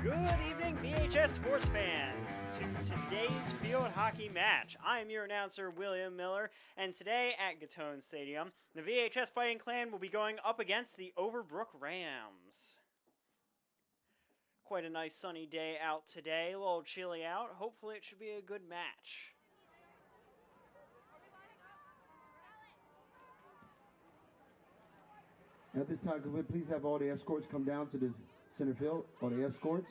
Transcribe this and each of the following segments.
Good evening, VHS sports fans, to today's field hockey match. I am your announcer, William Miller, and today at Gittone Stadium, the VHS Fighting Clan will be going up against the Overbrook Rams. Quite a nice sunny day out today, a little chilly out. Hopefully it should be a good match. At this time, could we please have all the escorts come down to the center field, all the escorts?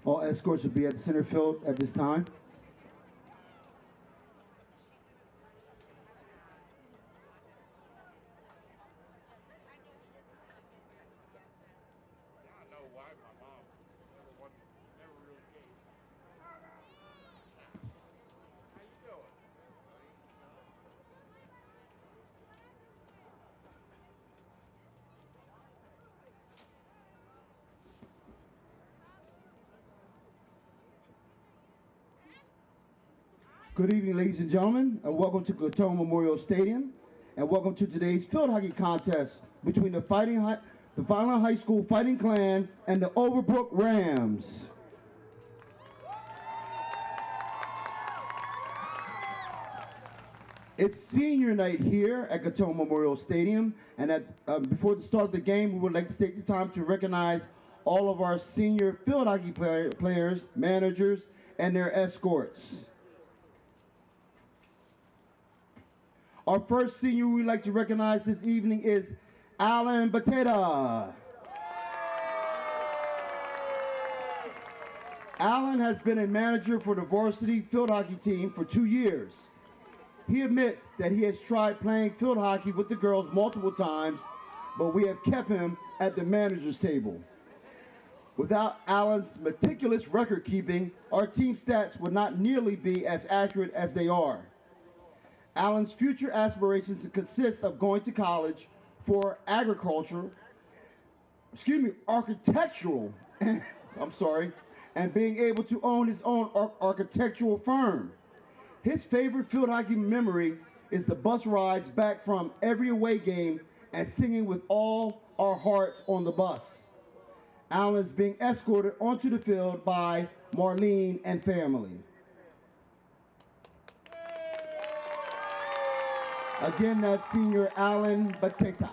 All escorts will be at the center field at this time. Good evening, ladies and gentlemen, and welcome to Gittone Memorial Stadium, and welcome to today's field hockey contest between the Vineland High School Fighting Clan and the Overbrook Rams. It's senior night here at Gittone Memorial Stadium, and before the start of the game, we would like to take the time to recognize all of our senior field hockey players, managers, and their escorts. Our first senior we'd like to recognize this evening is Alan Bateta. Alan has been a manager for the Varsity field hockey team for 2 years. He admits that he has tried playing field hockey with the girls multiple times, but we have kept him at the manager's table. Without Alan's meticulous record keeping, our team stats would not nearly be as accurate as they are. Alan's future aspirations consist of going to college for architectural, and being able to own his own architectural firm. His favorite field hockey memory is the bus rides back from every away game and singing with all our hearts on the bus. Alan is being escorted onto the field by Marlene and family. Again, that's senior Alan Bateta.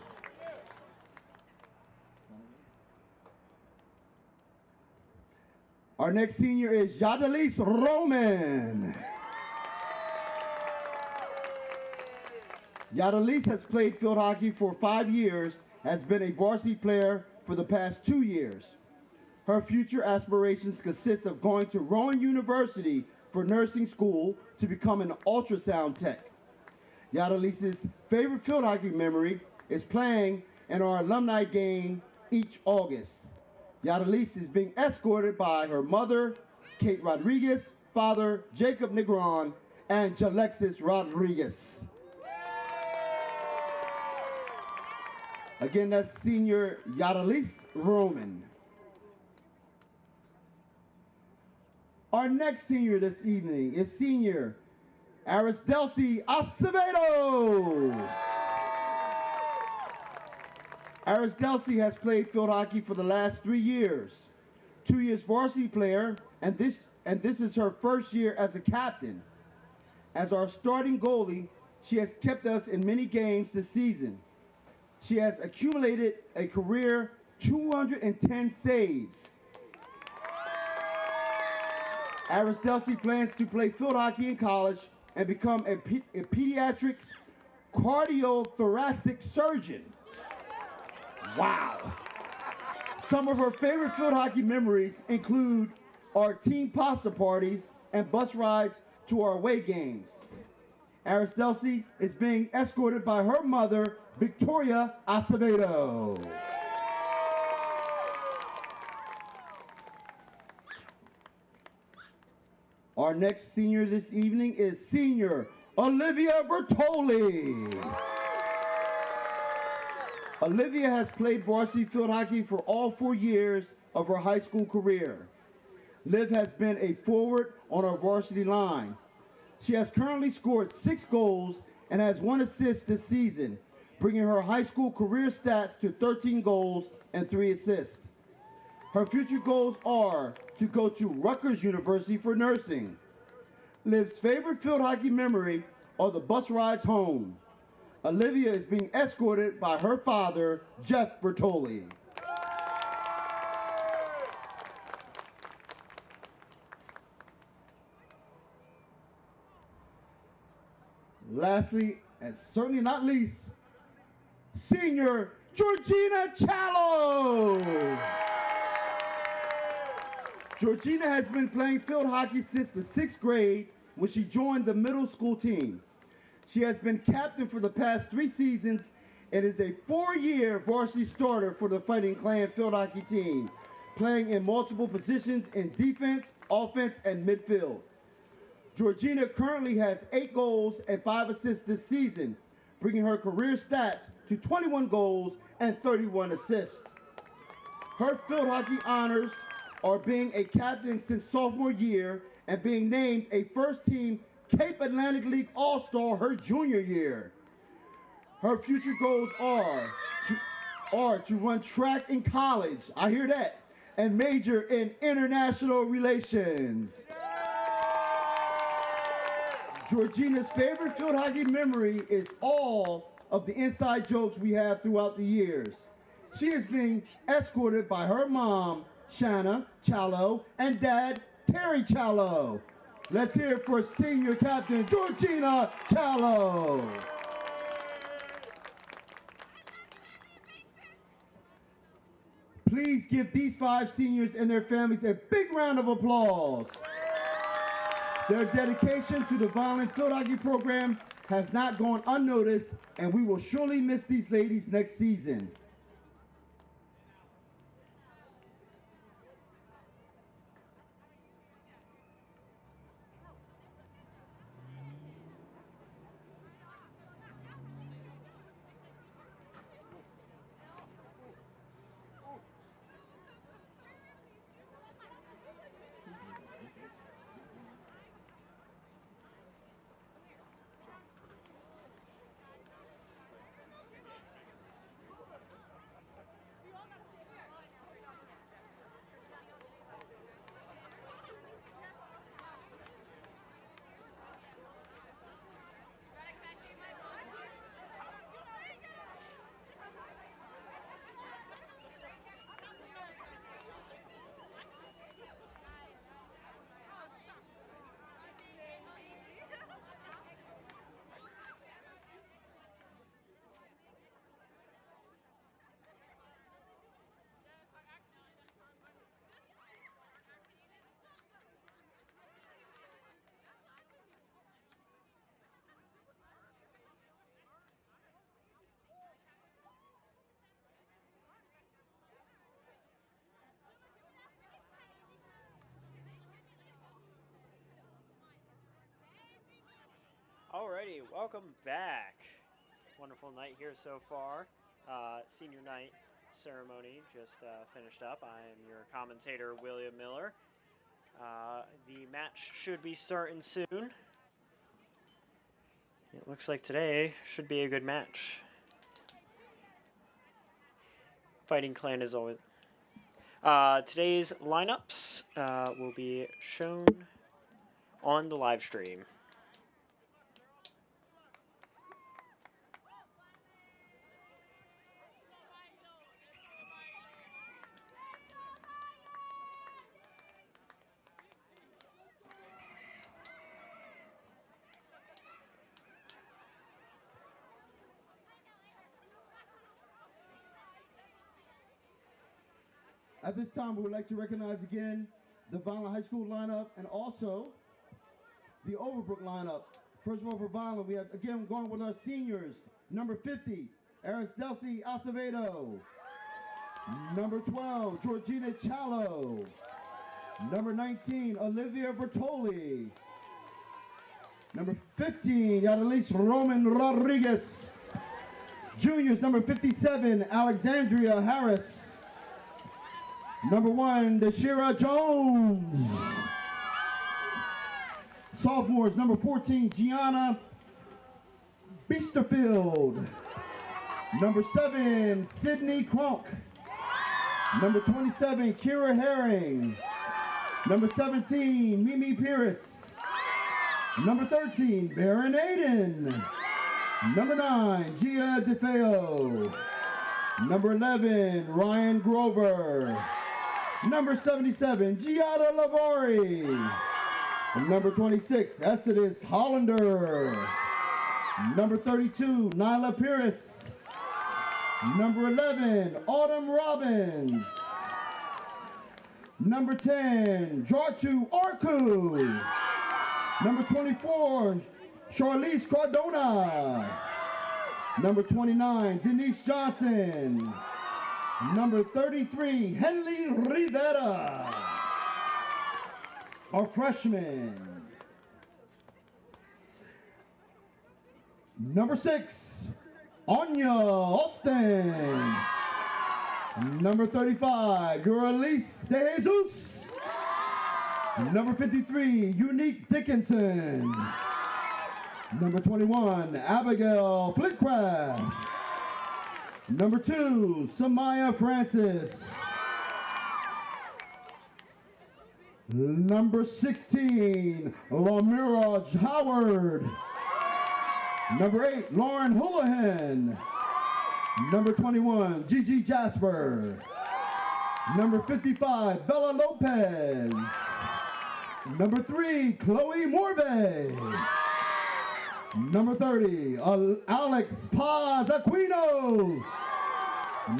Our next senior is Yadalis Roman. Yadalis has played field hockey for 5 years, has been a varsity player for the past 2 years. Her future aspirations consist of going to Rowan University for nursing school to become an ultrasound tech. Yadalis's favorite field hockey memory is playing in our alumni game each August. Yadalis is being escorted by her mother, Kate Rodriguez, father, Jacob Negron, and Jalexis Rodriguez. Again, that's senior Yadalis Roman. Our next senior this evening is senior Arisdelsi Acevedo. Aristelsey has played field hockey for the last 3 years. 2 years varsity player, and this is her first year as a captain. As our starting goalie, she has kept us in many games this season. She has accumulated a career 210 saves. Aristelsey plans to play field hockey in college and become a pediatric cardiothoracic surgeon. Wow. Some of her favorite field hockey memories include our team pasta parties and bus rides to our away games. Aristelsey is being escorted by her mother, Victoria Acevedo. Our next senior this evening is senior Olivia Bertoli. Olivia has played varsity field hockey for all 4 years of her high school career. Liv has been a forward on our varsity line. She has currently scored 6 goals and has 1 assist this season, bringing her high school career stats to 13 goals and 3 assists. Her future goals are to go to Rutgers University for nursing. Liv's favorite field hockey memory are the bus rides home. Olivia is being escorted by her father, Jeff Bertoli. Lastly, and certainly not least, senior Georgina Challo. Georgina has been playing field hockey since the 6th grade when she joined the middle school team. She has been captain for the past 3 seasons and is a 4-year varsity starter for the Fighting Clan field hockey team, playing in multiple positions in defense, offense, and midfield. Georgina currently has 8 goals and 5 assists this season, bringing her career stats to 21 goals and 31 assists. Her field hockey honors are being a captain since sophomore year and being named a first-team Cape Atlantic League All-Star her junior year. Her future goals are to run track in college, I hear that, and major in international relations. Georgina's favorite field hockey memory is all of the inside jokes we have throughout the years. She is being escorted by her mom, Shanna Challo, and dad, Terry Challo. Let's hear it for senior captain Georgina Challo. Please give these 5 seniors and their families a big round of applause. Their dedication to the Vineland field hockey program has not gone unnoticed, and we will surely miss these ladies next season. Alrighty, welcome back. Wonderful night here so far. Senior night ceremony just finished up. I am your commentator, William Miller. The match should be starting soon. It looks like today should be a good match. Fighting Clan is always. Today's lineups will be shown on the live stream. At this time, we would like to recognize again the Vineland High School lineup and also the Overbrook lineup. First of all, for Vineland, we have, again, going with our seniors. Number 50, Aristelci Acevedo. Number 12, Georgina Challo. Number 19, Olivia Bertoli. Number 15, Yadalis Roman Rodriguez. Juniors, number 57, Alexandria Harris. Number 1, Deshira Jones. Sophomores, number 14, Gianna Biesterfield. Number 7, Sydney Kronk. Number 27, Kira Herring. Number 17, Mimi Pierce. Number 13, Baron Aiden. Number 9, Gia DeFeo. Number 11, Ryan Grover. Number 77, Giada Lavari. And number 26, Exodus Hollander. Number 32, Nyla Pierce. Number 11, Autumn Robbins. Number 10, Jartu Arku. Number 24, Charlize Cardona. Number 29, Denise Johnson. Number 33, Henley Rivera. Our freshman. Number 6, Anya Austin. Number 35, Eurelise De Jesus. Number 53, Unique Dickinson. Number 21, Abigail Flitcraft. Number 2, Samaya Francis. Number 16, Lamira Howard. Number 8, Lauren Houlihan. Number 21, Gigi Jasper. Number 55, Bella Lopez. Number 3, Chloe Morvay. Number 30, Alex Paz Aquino.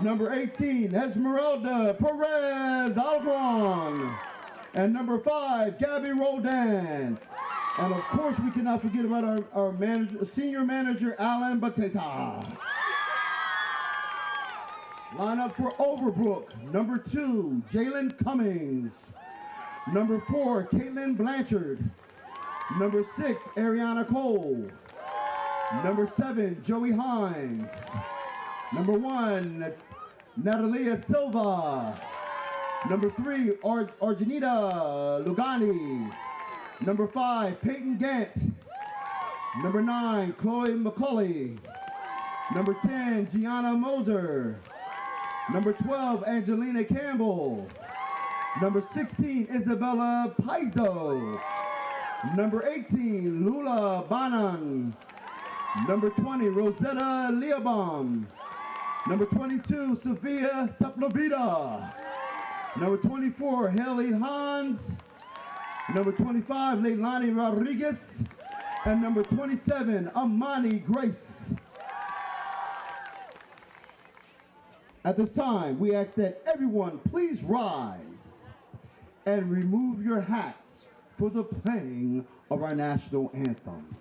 Number 18, Esmeralda Perez Algron. And number 5, Gabby Roldan. And of course, we cannot forget about our manager, senior manager, Alan Bateta. Lineup for Overbrook. Number 2, Jalen Cummings. Number 4, Caitlin Blanchard. Number 6, Ariana Cole. Number 7, Joey Hines. Number 1, Natalia Silva. Number 3, Argenita Lugani. Number 5, Peyton Gant. Number 9, Chloe McCulley. Number 10, Gianna Moser. Number 12, Angelina Campbell. Number 16, Isabella Paizo. Number 18, Lula Banan. Number 20, Rosetta Leobom. Number 22, Sophia Sepulveda. Number 24, Haley Hans. Number 25, Leilani Rodriguez. And number 27, Amani Grace. At this time, we ask that everyone please rise and remove your hats for the playing of our national anthem.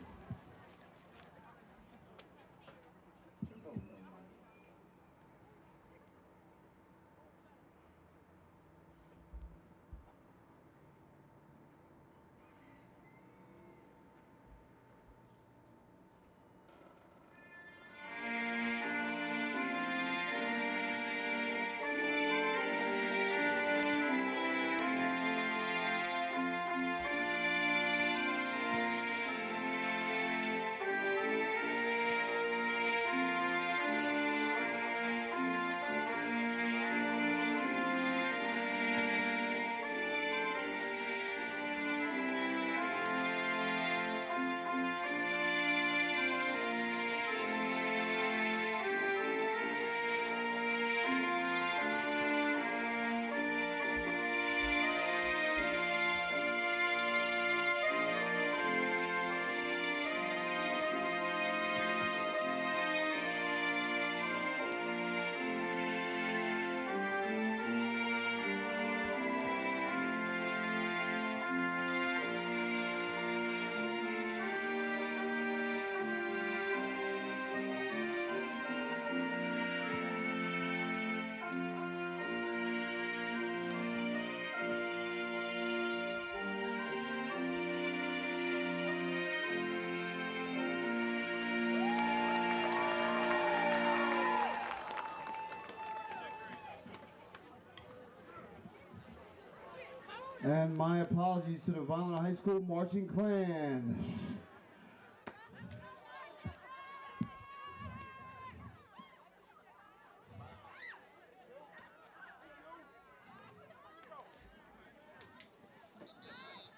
And my apologies to the Vineland High School Marching Clan.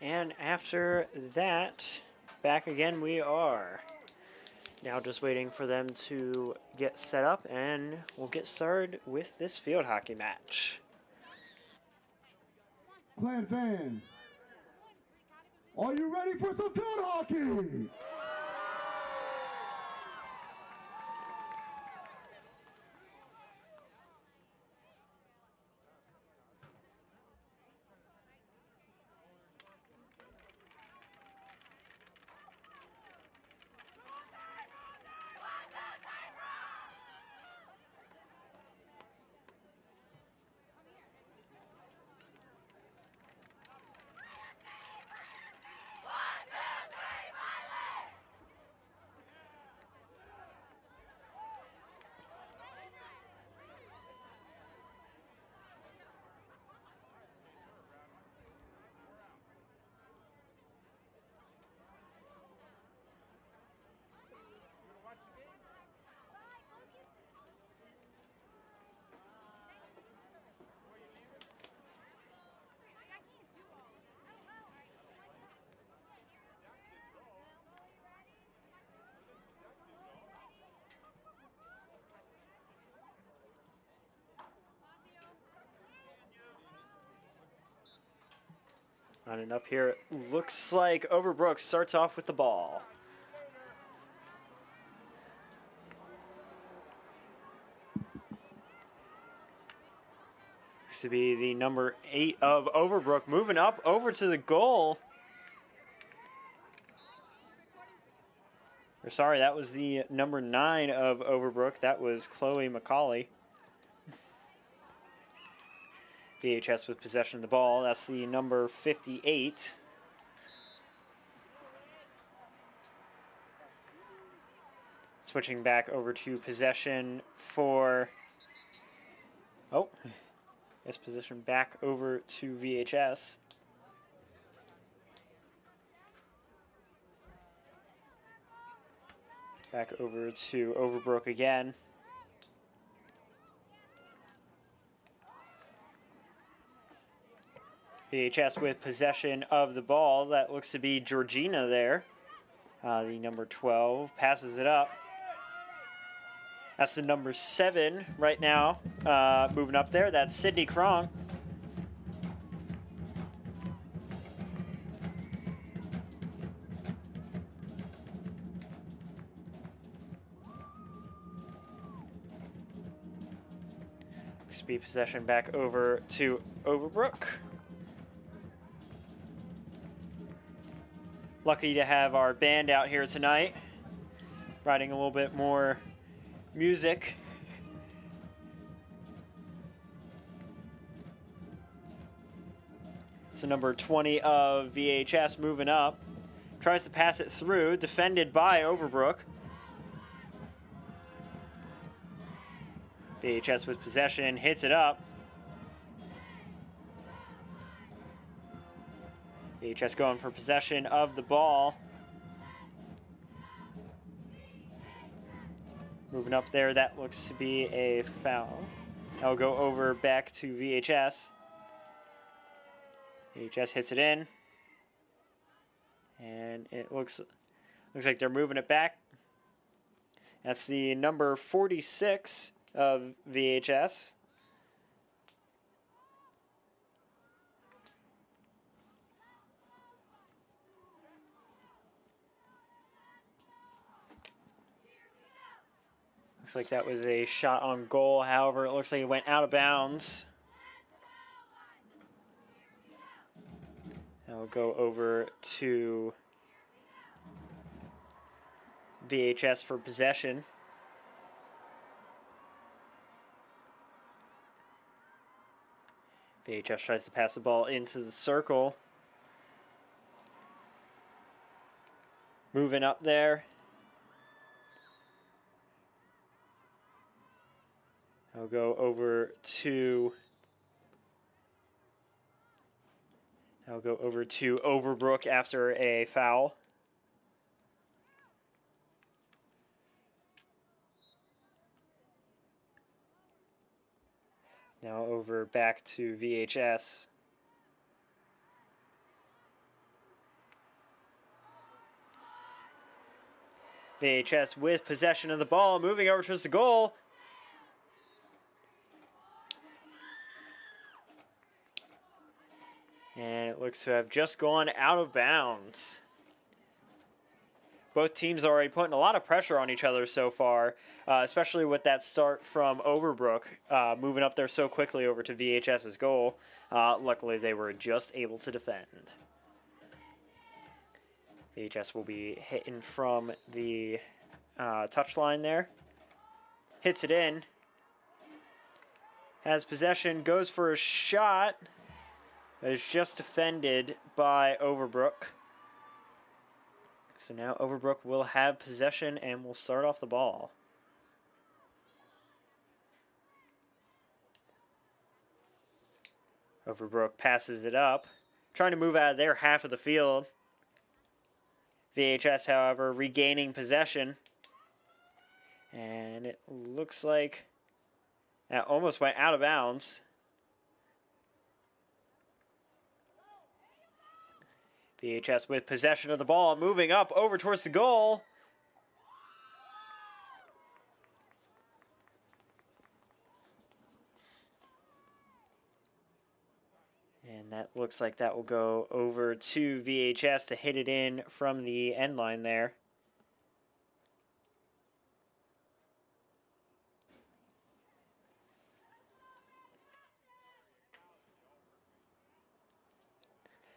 And after that, back again we are. Now just waiting for them to get set up, and we'll get started with this field hockey match. Clan fans, are you ready for some field hockey? On and up here, looks like Overbrook starts off with the ball. Looks to be the number 8 of Overbrook, moving up over to the goal. Or sorry, that was the number 9 of Overbrook. That was Chloe McCauley. VHS with possession of the ball. That's the number 58. Switching back over to possession for... Oh, yes, possession back over to VHS. Back over to Overbrook again. VHS with possession of the ball. That looks to be Georgina there. The number 12 passes it up. That's the number 7 right now. Moving up there, that's Sydney Krong. Speed possession back over to Overbrook. Lucky to have our band out here tonight, writing a little bit more music. So number 20 of VHS moving up. Tries to pass it through, defended by Overbrook. VHS with possession, hits it up. VHS going for possession of the ball. Moving up there, that looks to be a foul. That'll go over back to VHS. VHS hits it in. And it looks like they're moving it back. That's the number 46 of VHS. Looks like that was a shot on goal. However, it looks like it went out of bounds. I'll go over to VHS for possession. VHS tries to pass the ball into the circle. Moving up there. I'll go over to I'll go over to Overbrook after a foul. Now over back to VHS. VHS with possession of the ball, moving over towards the goal. And it looks to have just gone out of bounds. Both teams are already putting a lot of pressure on each other so far, especially with that start from Overbrook, moving up there so quickly over to VHS's goal. Luckily, they were just able to defend. VHS will be hitting from the touchline there. Hits it in. Has possession, goes for a shot. That is just defended by Overbrook. So now Overbrook will have possession and will start off the ball. Overbrook passes it up, trying to move out of their half of the field. VHS, however, regaining possession. And it looks like that almost went out of bounds. VHS with possession of the ball, moving up over towards the goal. And that looks like that will go over to VHS to hit it in from the end line there.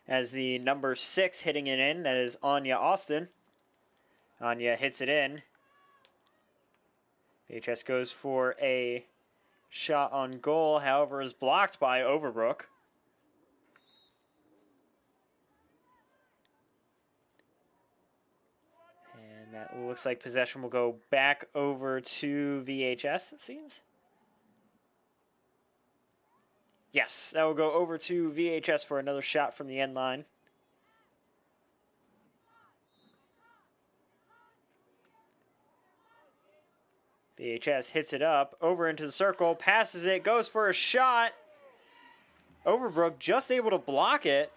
As the number 6 hitting it in, that is Anya Austin. Anya hits it in. VHS goes for a shot on goal, however, is blocked by Overbrook. And that looks like possession will go back over to VHS, it seems. Yes, that will go over to VHS for another shot from the end line. VHS hits it up, over into the circle, passes it, goes for a shot. Overbrook just able to block it.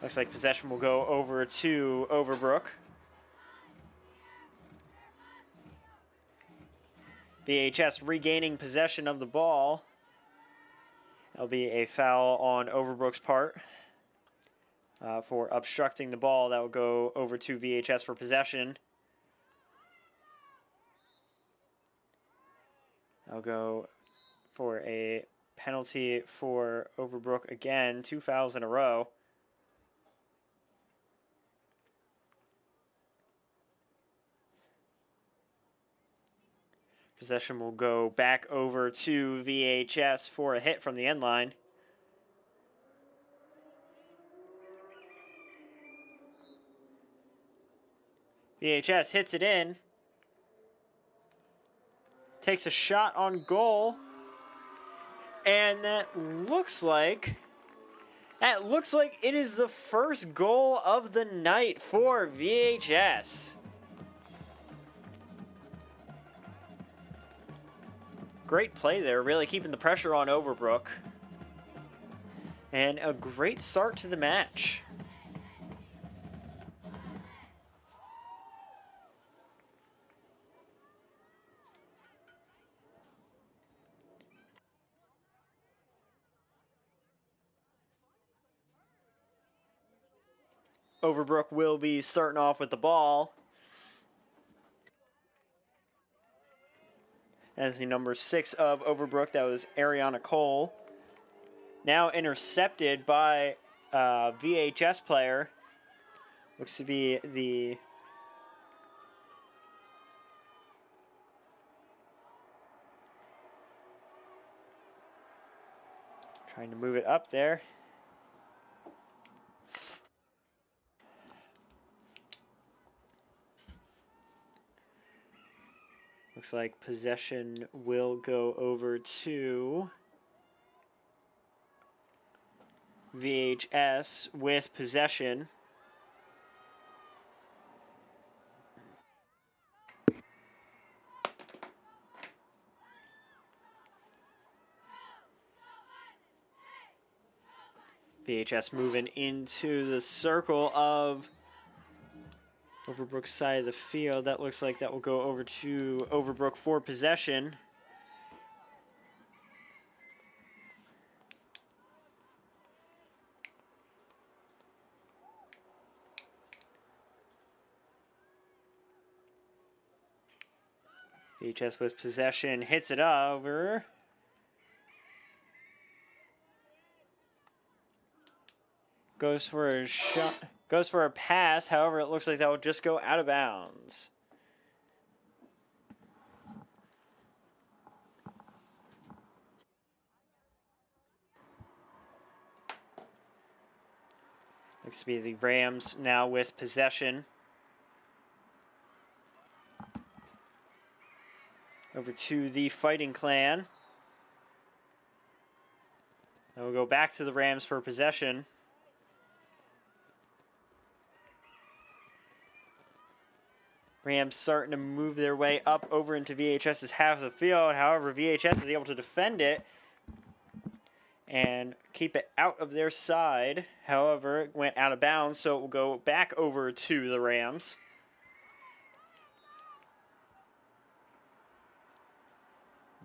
Looks like possession will go over to Overbrook. VHS regaining possession of the ball. That'll be a foul on Overbrook's part for obstructing the ball. That will go over to VHS for possession. I'll go for a penalty for Overbrook again. 2 fouls in a row. Possession will go back over to VHS for a hit from the end line. VHS hits it in. Takes a shot on goal. And that looks like it is the first goal of the night for VHS. Great play there, really keeping the pressure on Overbrook. And a great start to the match. Overbrook will be starting off with the ball. As the number 6 of Overbrook, that was Ariana Cole. Now intercepted by a VHS player. Looks to be the trying to move it up there. Looks like possession will go over to VHS with possession. VHS moving into the circle of Overbrook's side of the field. That looks like that will go over to Overbrook for possession. VHS with possession, hits it over. Goes for a shot, goes for a pass. However, it looks like that will just go out of bounds. Looks to be the Rams now with possession. Over to the Fighting Clan. And we'll go back to the Rams for possession. Rams starting to move their way up over into VHS's half of the field. However, VHS is able to defend it and keep it out of their side. However, it went out of bounds, so it will go back over to the Rams.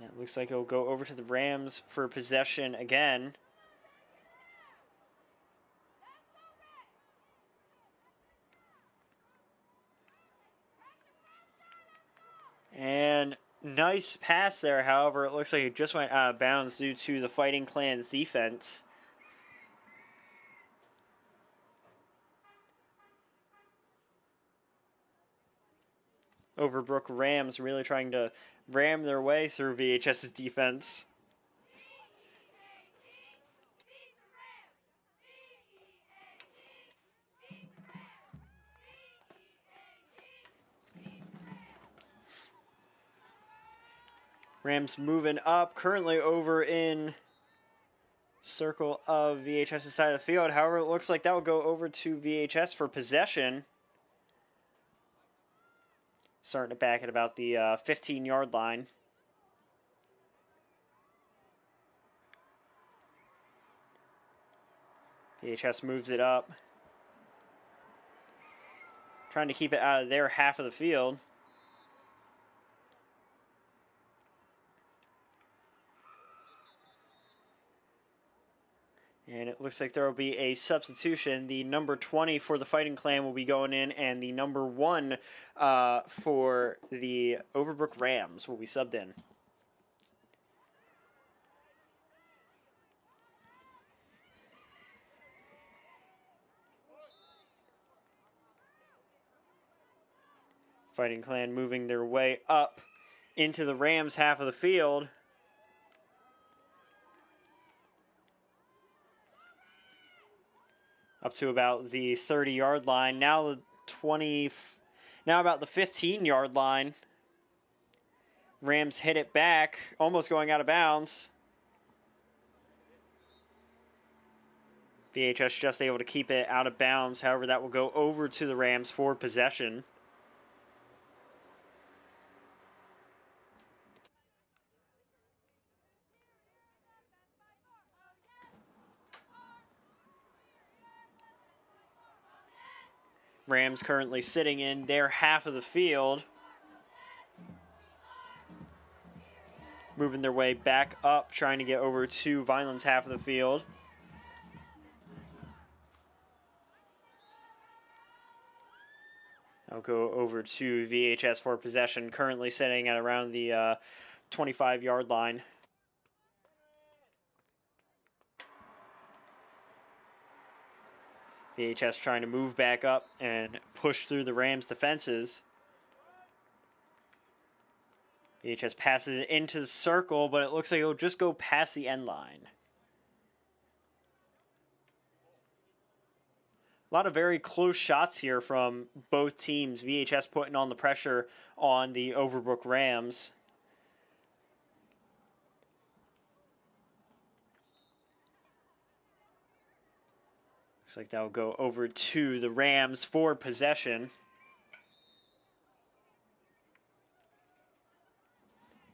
It looks like it will go over to the Rams for possession again. And nice pass there. However, it looks like it just went out of bounds due to the Fighting Clan's defense. Overbrook Rams really trying to ram their way through VHS's defense. Rams moving up, currently over in circle of VHS's side of the field. However, it looks like that will go over to VHS for possession. Starting to back at about the 15-yard line. VHS moves it up. Trying to keep it out of their half of the field. And it looks like there will be a substitution. The number 20 for the Fighting Clan will be going in, and the number 1 for the Overbrook Rams will be subbed in. Fighting Clan moving their way up into the Rams half of the field. Up to about the 30-yard line. Now the 20, now about the 15-yard line. Rams hit it back, almost going out of bounds. VHS just able to keep it out of bounds. However, that will go over to the Rams for possession. Rams currently sitting in their half of the field. Moving their way back up, trying to get over to Vineland's half of the field. I'll go over to VHS for possession, currently sitting at around the 25-yard line. VHS trying to move back up and push through the Rams' defenses. VHS passes it into the circle, but it looks like it'll just go past the end line. A lot of very close shots here from both teams. VHS putting on the pressure on the Overbrook Rams. Looks like that will go over to the Rams for possession.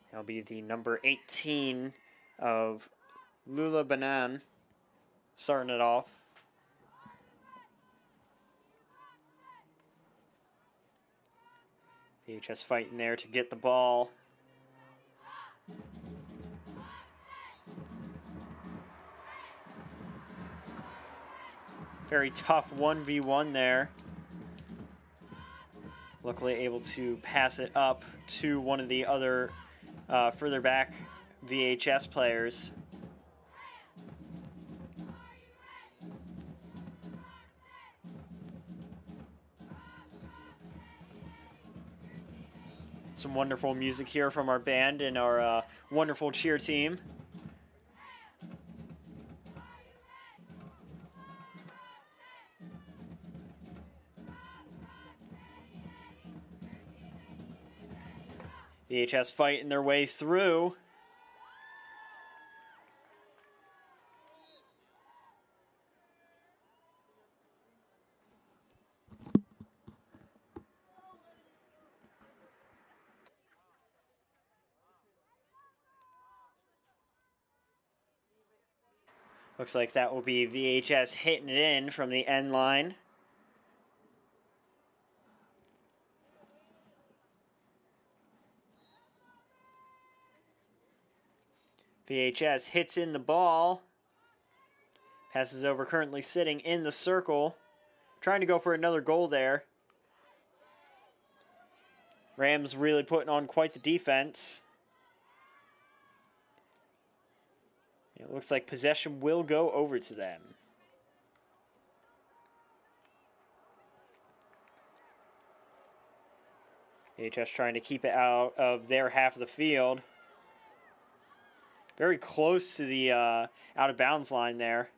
That'll be the number 18 of Lula Banan starting it off. VHS fighting there to get the ball. Very tough 1v1 there. Luckily able to pass it up to one of the other further back VHS players. Some wonderful music here from our band and our wonderful cheer team. VHS fighting their way through. Looks like that will be VHS hitting it in from the end line. VHS hits in the ball. Passes over, currently sitting in the circle. Trying to go for another goal there. Rams really putting on quite the defense. It looks like possession will go over to them. VHS trying to keep it out of their half of the field. Very close to the out of bounds line there.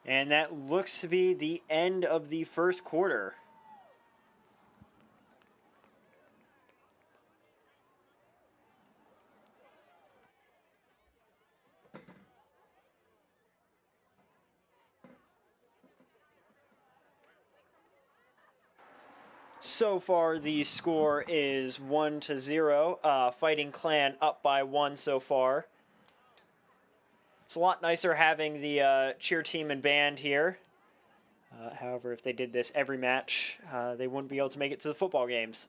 And that looks to be the end of the first quarter. So far, the score is 1-0. Fighting Clan up by 1 so far. It's a lot nicer having the cheer team and band here. However, if they did this every match, they wouldn't be able to make it to the football games.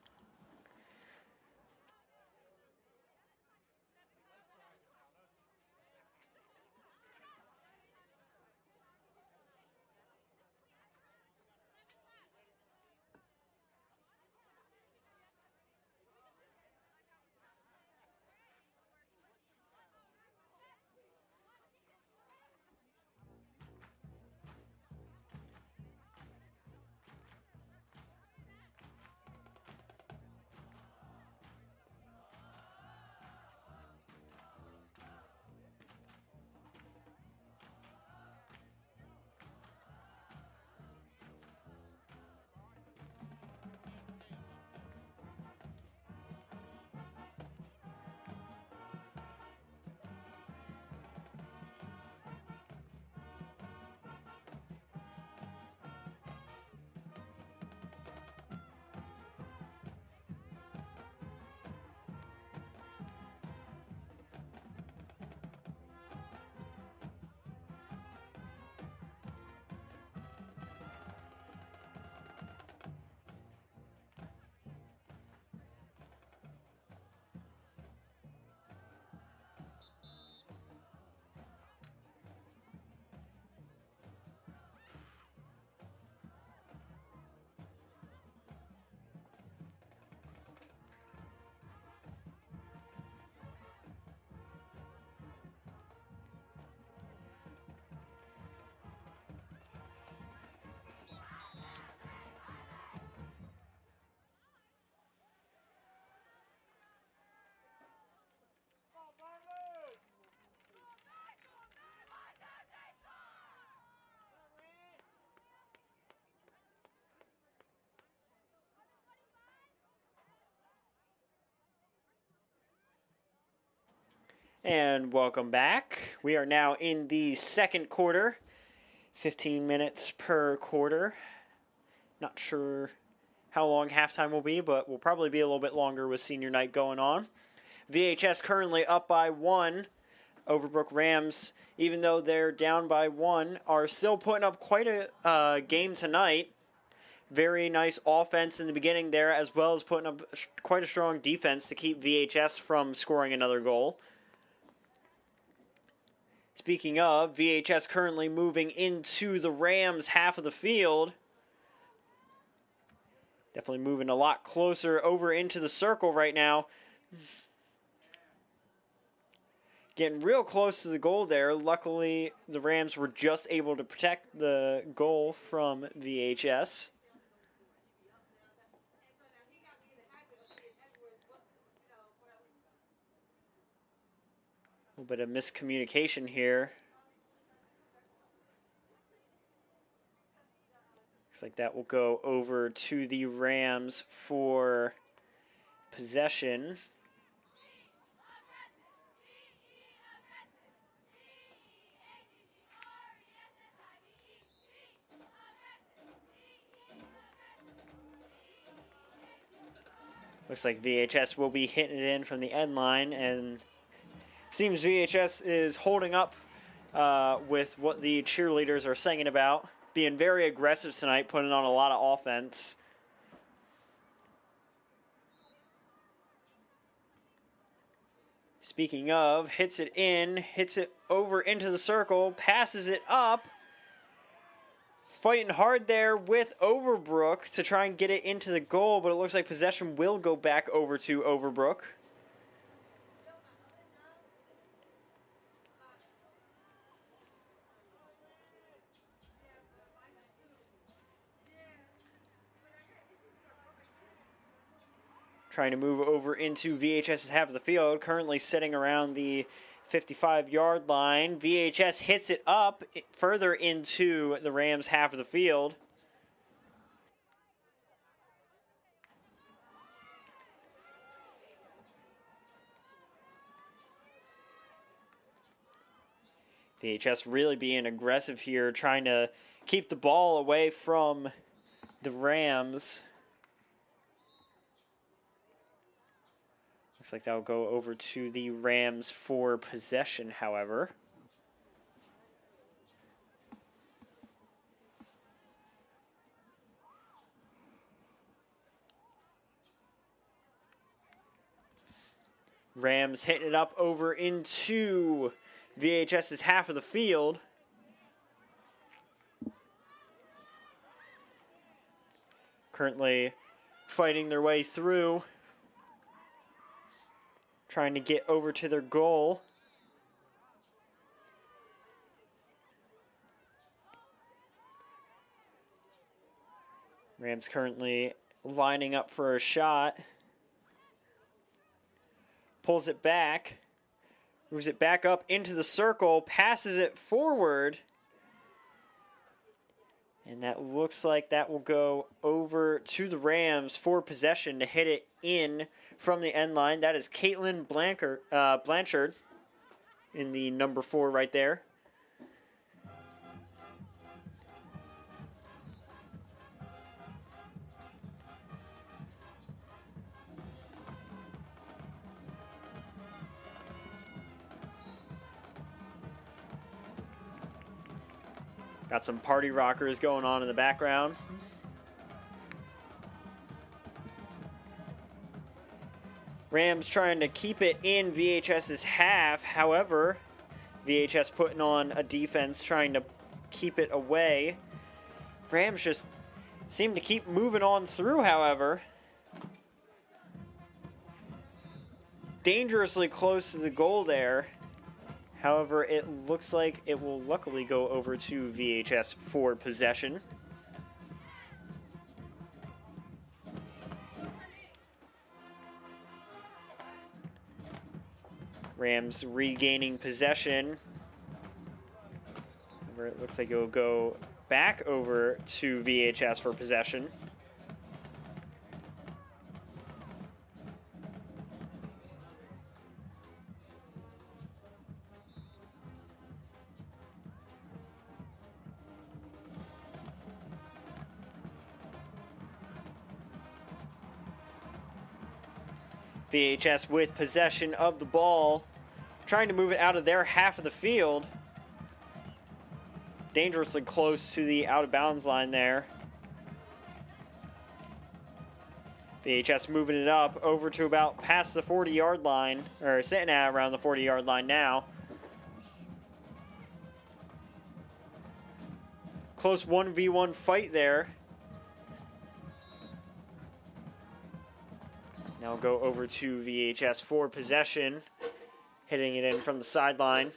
And welcome back. We are now in the second quarter. 15 minutes per quarter. Not sure how long halftime will be, but will probably be a little bit longer with senior night going on. VHS currently up by 1. Overbrook Rams, even though they're down by 1, are still putting up quite a game tonight. Very nice offense in the beginning there, as well as putting up quite a strong defense to keep VHS from scoring another goal. Speaking of, VHS currently moving into the Rams half of the field. Definitely moving a lot closer over into the circle right now. Getting real close to the goal there. Luckily, the Rams were just able to protect the goal from VHS. A little bit of miscommunication here. Looks like that will go over to the Rams for possession. Looks like VHS will be hitting it in from the end line, and seems VHS is holding up with what the cheerleaders are singing about. Being very aggressive tonight, putting on a lot of offense. Speaking of, hits it in, hits it over into the circle, passes it up. Fighting hard there with Overbrook to try and get it into the goal, but it looks like possession will go back over to Overbrook. Trying to move over into VHS's half of the field, currently sitting around the 55-yard line. VHS hits it up further into the Rams' half of the field. VHS really being aggressive here, trying to keep the ball away from the Rams. Looks like that will go over to the Rams for possession, however. Rams hitting it up over into VHS's half of the field. Currently fighting their way through, trying to get over to their goal. Rams currently lining up for a shot. Pulls it back. Moves it back up into the circle. Passes it forward. And that looks like that will go over to the Rams for possession to hit it in from the end line. That is Caitlin Blanchard in the number 4 right there. Got some party rockers going on in the background. Rams trying to keep it in VHS's half. However, VHS putting on a defense, trying to keep it away. Rams just seem to keep moving on through, however. Dangerously close to the goal there. However, it looks like it will luckily go over to VHS for possession. Rams regaining possession. However, it looks like it will go back over to VHS for possession. VHS with possession of the ball, trying to move it out of their half of the field. Dangerously close to the out-of-bounds line there. VHS moving it up over to about past the 40-yard line, or sitting at around the 40-yard line now. Close 1v1 fight there. Now go over to VHS for possession, hitting it in from the sideline.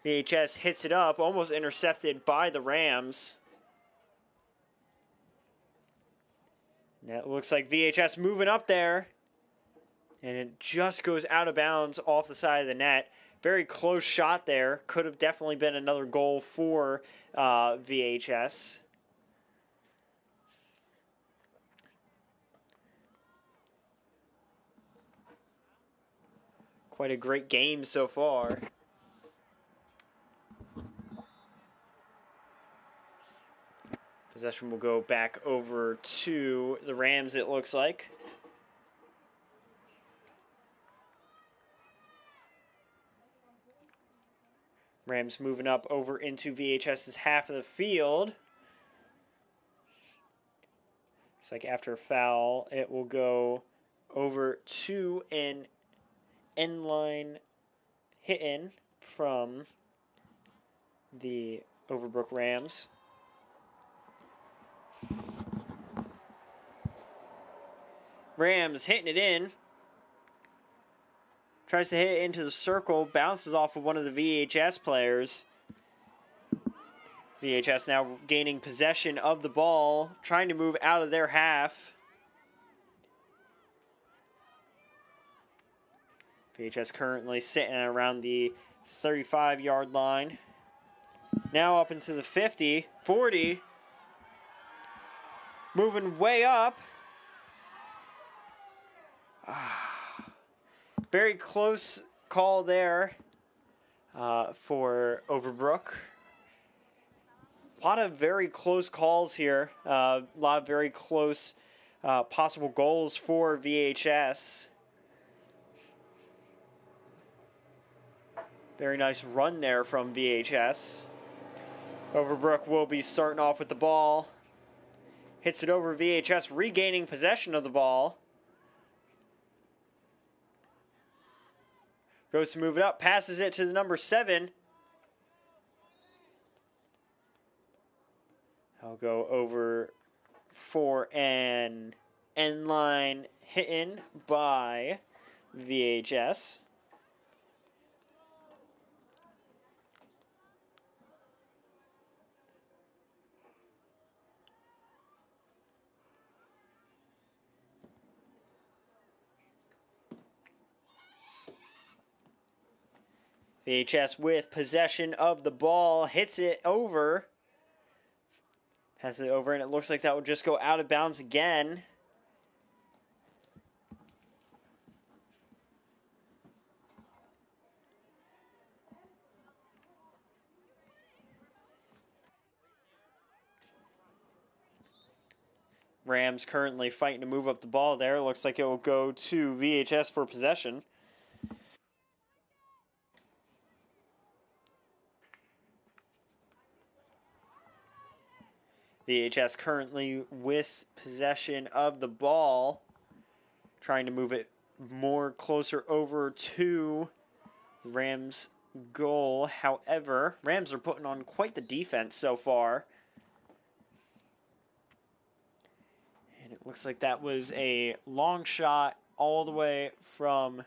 VHS hits it up, almost intercepted by the Rams. That looks like VHS moving up there, and it just goes out of bounds off the side of the net. Very close shot there. Could have definitely been another goal for VHS. Quite a great game so far. Possession will go back over to the Rams, it looks like. Rams moving up over into VHS's half of the field. Looks like after a foul, it will go over to an end line hit in from the Overbrook Rams. Rams hitting it in. Tries to hit it into the circle. Bounces off of one of the VHS players. VHS now gaining possession of the ball. Trying to move out of their half. VHS currently sitting around the 35-yard line. Now up into the 50, 40. Moving way up. Very close call there for Overbrook. A lot of very close calls here. A lot of very close possible goals for VHS. Very nice run there from VHS. Overbrook will be starting off with the ball. Hits it over VHS, regaining possession of the ball. Goes to move it up, passes it to the number 7. I'll go over for an end line hit in by VHS. VHS with possession of the ball, hits it over. Passes it over, and it looks like that will just go out of bounds again. Rams currently fighting to move up the ball there. Looks like it will go to VHS for possession. VHS currently with possession of the ball, trying to move it more closer over to Rams' goal. However, Rams are putting on quite the defense so far. And it looks like that was a long shot all the way from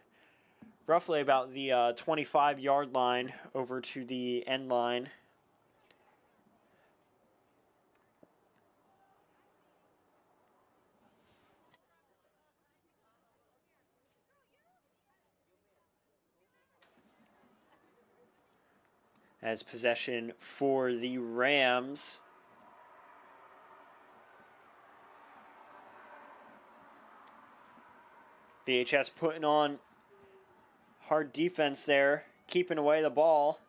roughly about the 25-yard line over to the end line. As possession for the Rams. VHS putting on hard defense there, keeping away the ball.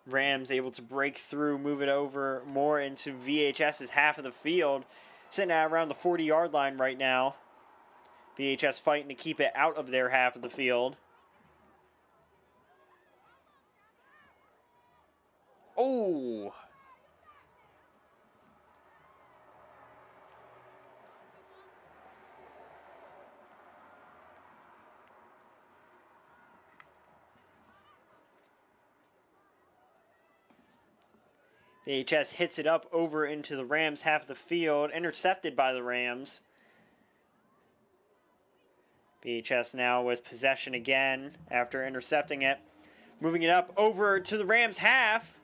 Rams able to break through, move it over more into VHS's half of the field. Sitting at around the 40-yard line right now. VHS fighting to keep it out of their half of the field. Oh! VHS hits it up over into the Rams half of the field, intercepted by the Rams. VHS now with possession again after intercepting it. Moving it up over to the Rams half.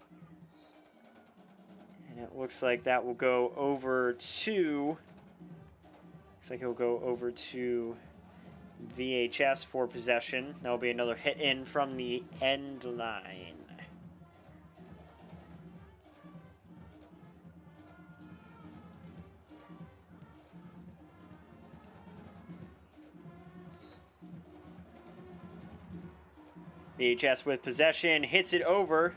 And it looks like that will go over to... Looks like it will go over to VHS for possession. That will be another hit in from the end line. VHS with possession, hits it over.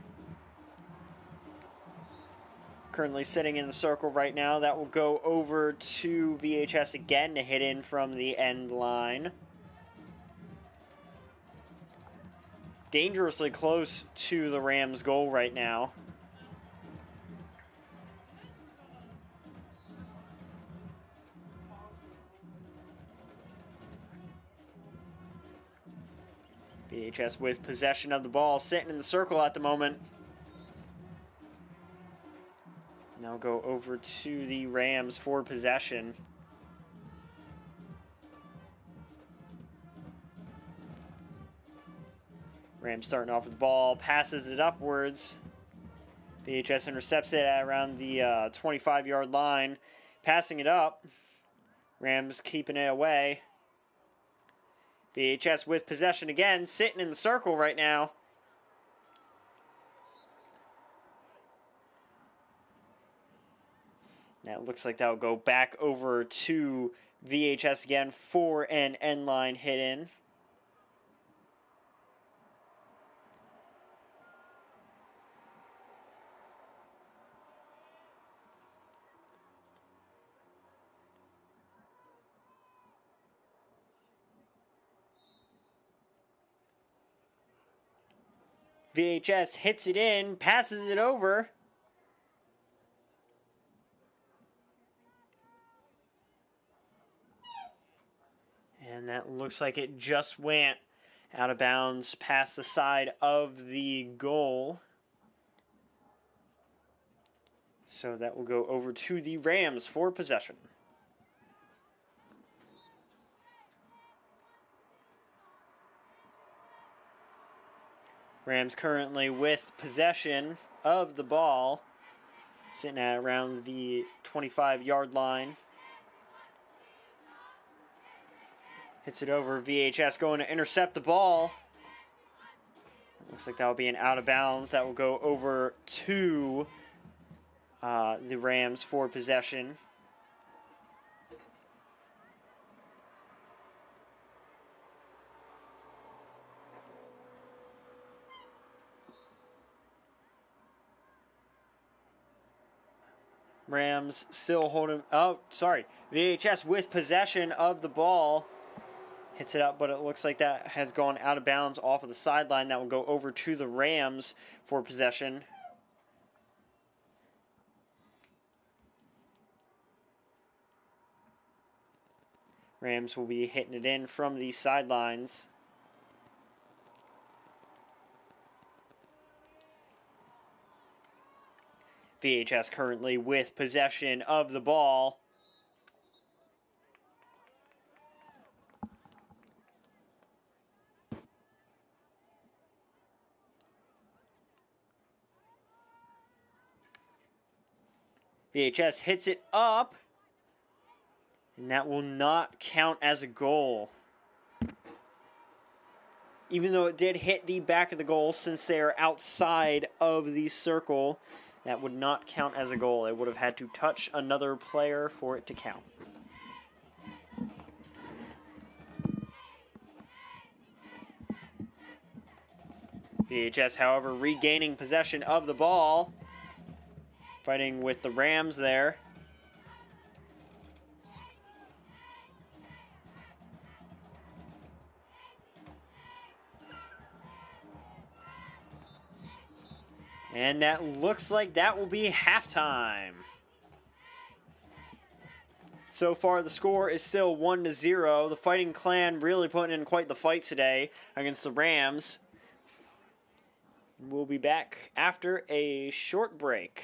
Currently sitting in the circle right now. That will go over to VHS again to hit in from the end line. Dangerously close to the Rams' goal right now. VHS with possession of the ball, sitting in the circle at the moment. Now go over to the Rams for possession. Rams starting off with the ball, passes it upwards. VHS intercepts it at around the 25-yard line, passing it up. Rams keeping it away. VHS with possession again, sitting in the circle right now. Now it looks like that will go back over to VHS again for an end line hit in. VHS hits it in, passes it over. And that looks like it just went out of bounds past the side of the goal. So that will go over to the Rams for possession. Rams currently with possession of the ball, sitting at around the 25-yard line. Hits it over. VHS going to intercept the ball. Looks like that will be an out of bounds. That will go over to the Rams for possession. Rams still holding... Oh, sorry. VHS with possession of the ball. Hits it up, but it looks like that has gone out of bounds off of the sideline. That will go over to the Rams for possession. Rams will be hitting it in from the sidelines. VHS currently with possession of the ball. VHS hits it up, and that will not count as a goal. Even though it did hit the back of the goal, since they are outside of the circle, that would not count as a goal. It would have had to touch another player for it to count. VHS, however, regaining possession of the ball. Fighting with the Rams there. And that looks like that will be halftime. So far, the score is still 1-0. The Fighting Clan really putting in quite the fight today against the Rams. We'll be back after a short break.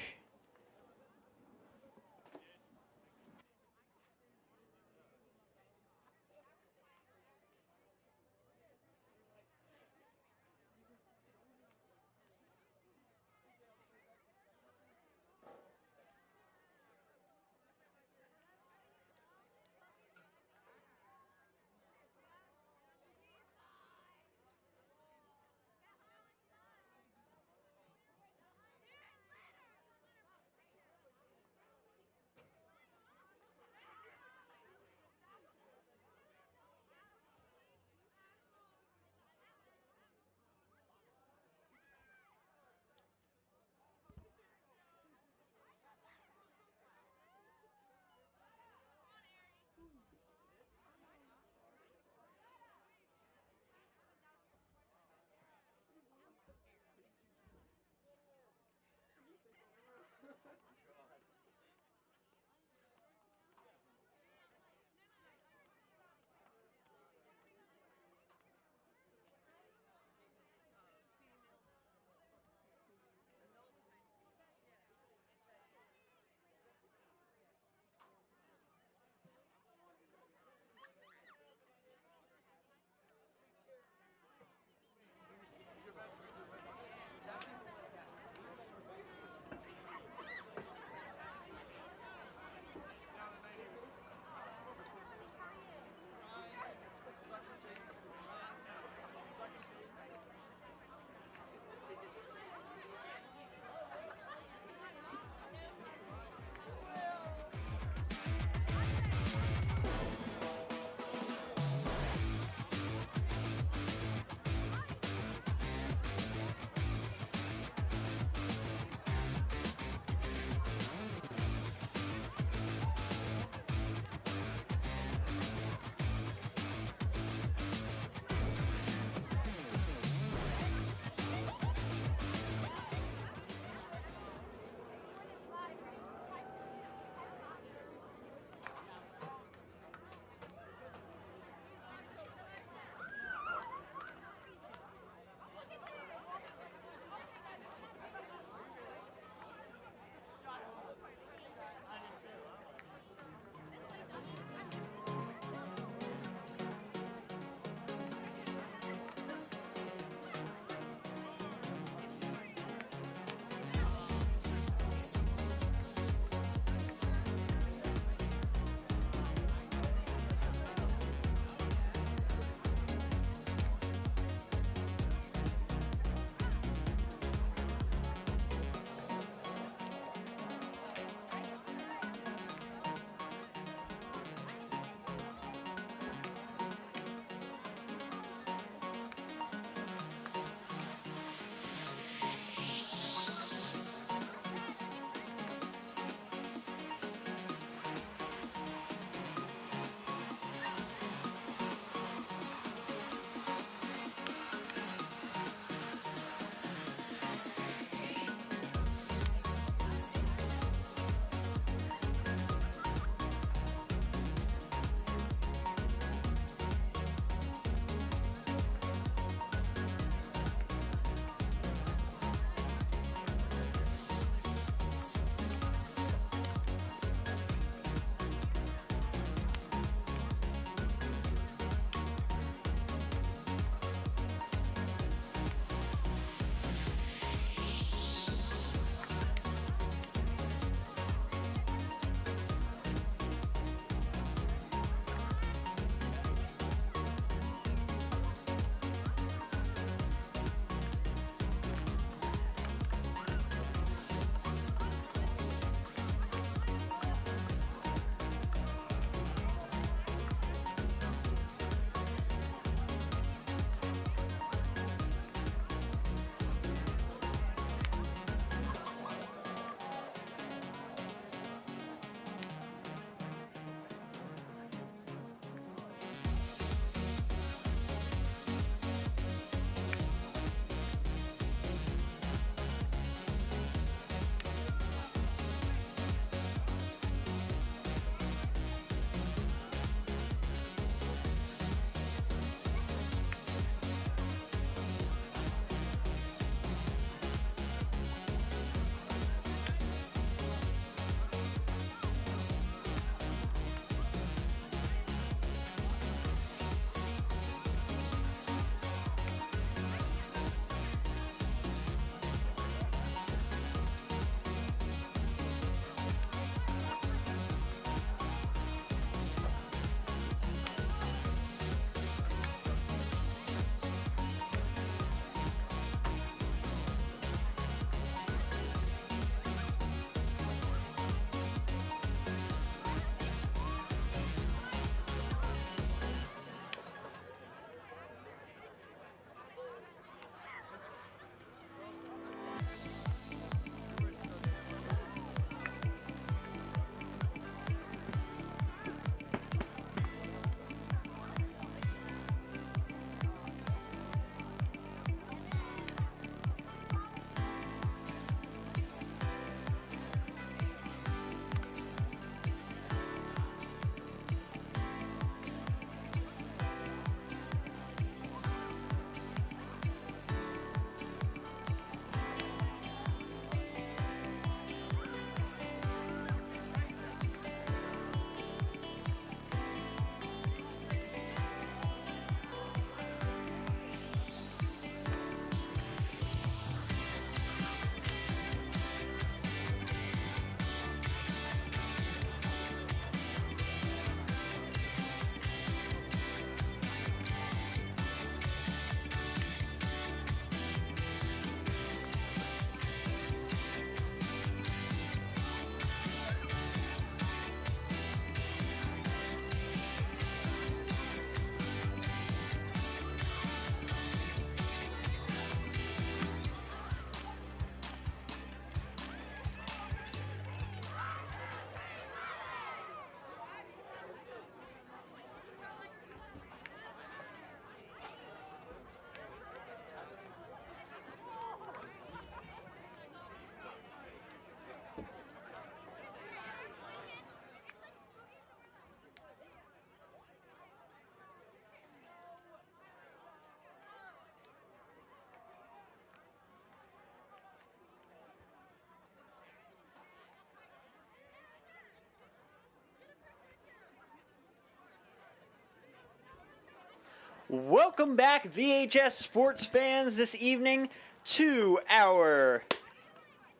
Welcome back, VHS sports fans, this evening to our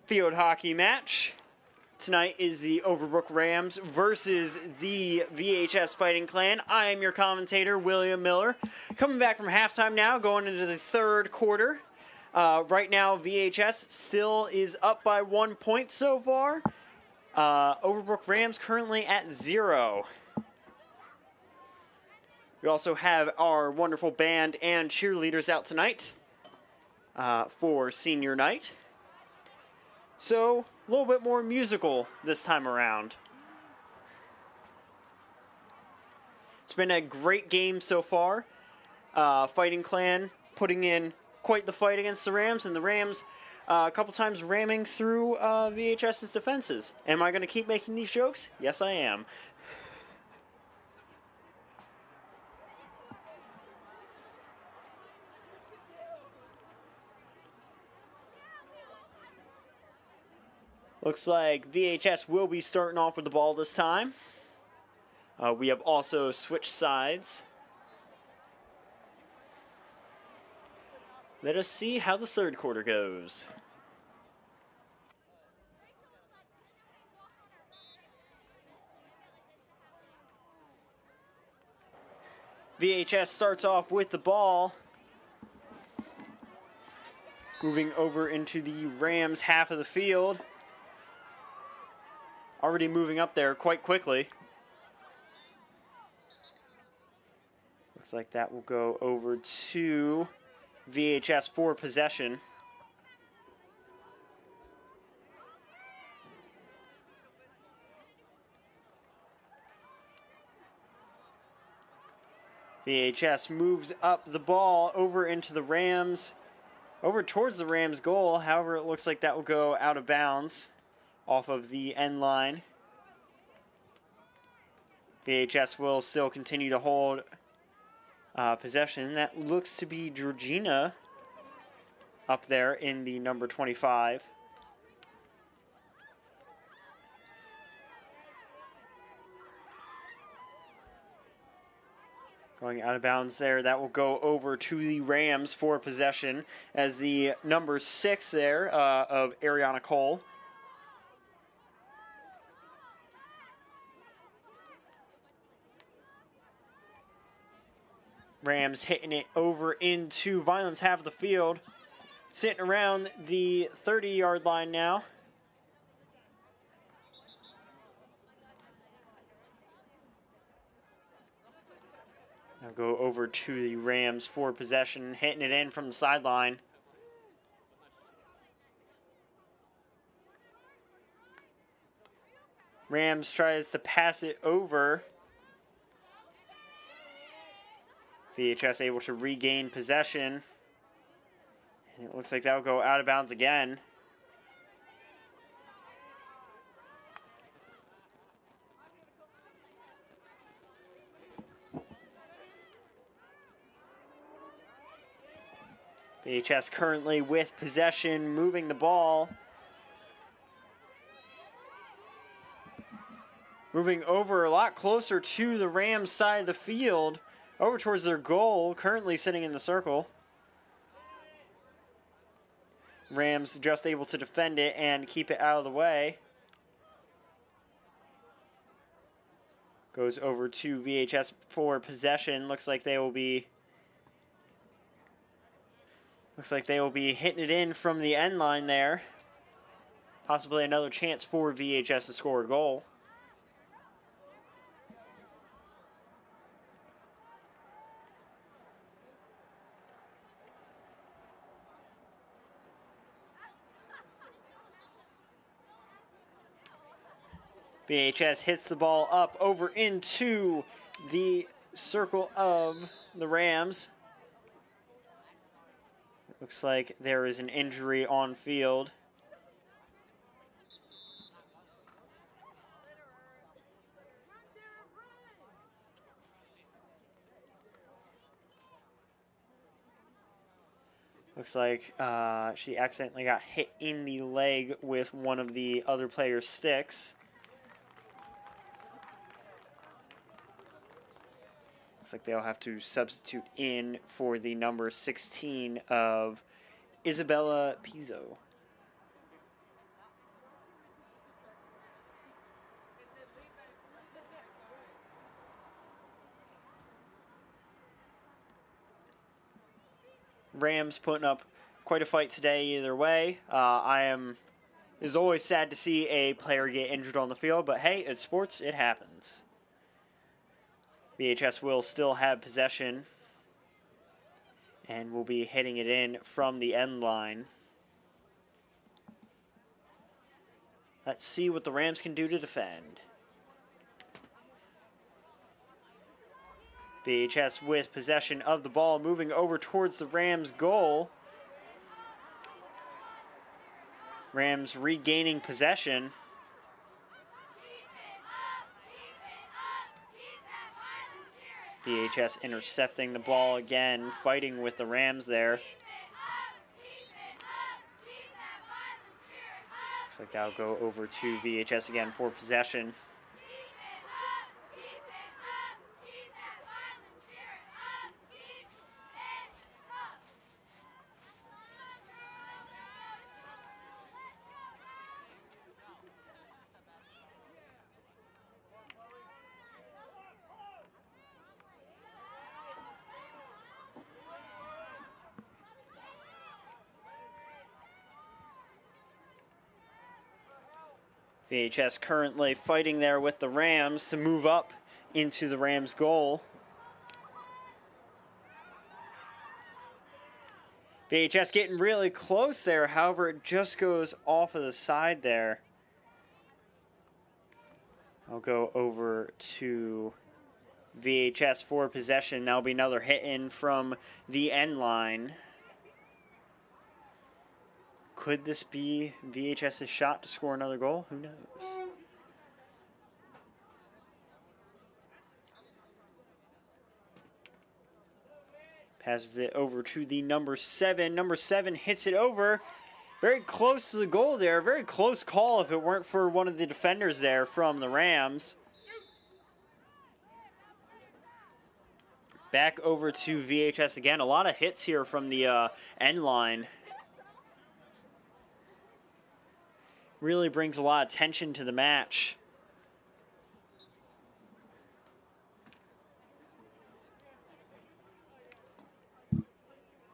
field hockey match. Tonight is the Overbrook Rams versus the VHS Fighting Clan. I am your commentator, William Miller. Coming back from halftime now, going into the third quarter. Right now, VHS still is up by 1 point so far. Overbrook Rams currently at 0. We also have our wonderful band and cheerleaders out tonight for senior night. So, a little bit more musical this time around. It's been a great game so far. Fighting Clan putting in quite the fight against the Rams, and the Rams a couple times ramming through VHS's defenses. Am I going to keep making these jokes? Yes, I am. Looks like VHS will be starting off with the ball this time. We have also switched sides. Let us see how the third quarter goes. VHS starts off with the ball. Moving over into the Rams half of the field. Already moving up there quite quickly. Looks like that will go over to VHS for possession. VHS moves up the ball over into the Rams, over towards the Rams goal. However, it looks like that will go out of bounds off of the end line. VHS will still continue to hold possession. That looks to be Georgina up there in the number 25. Going out of bounds there. That will go over to the Rams for possession as the number 6 there of Ariana Cole. Rams hitting it over into Vineland's half of the field. Sitting around the 30-yard line now. Now go over to the Rams for possession. Hitting it in from the sideline. Rams tries to pass it over. VHS able to regain possession. And it looks like that will go out of bounds again. VHS currently with possession, moving the ball. Moving over a lot closer to the Rams side of the field. Over towards their goal, currently sitting in the circle. Rams just able to defend it and keep it out of the way. Goes over to VHS for possession. Looks like they will be hitting it in from the end line there. Possibly another chance for VHS to score a goal. VHS hits the ball up over into the circle of the Rams. It looks like there is an injury on field. Looks like she accidentally got hit in the leg with one of the other player's sticks. Looks like they'll have to substitute in for the number 16 of Isabella Pizzo. Rams putting up quite a fight today either way. It's always sad to see a player get injured on the field, but hey, it's sports, it happens. VHS will still have possession and will be hitting it in from the end line. Let's see what the Rams can do to defend. VHS with possession of the ball, moving over towards the Rams' goal. Rams regaining possession. VHS intercepting the ball again, fighting with the Rams there. Looks like that'll go over to VHS again for possession. VHS currently fighting there with the Rams to move up into the Rams' goal. VHS getting really close there, however, it just goes off of the side there. I'll go over to VHS for possession. That'll be another hit in from the end line. Could this be VHS's shot to score another goal? Who knows? Passes it over to the number 7. Number 7 hits it over. Very close to the goal there. Very close call if it weren't for one of the defenders there from the Rams. Back over to VHS again. A lot of hits here from the end line. Really brings a lot of tension to the match.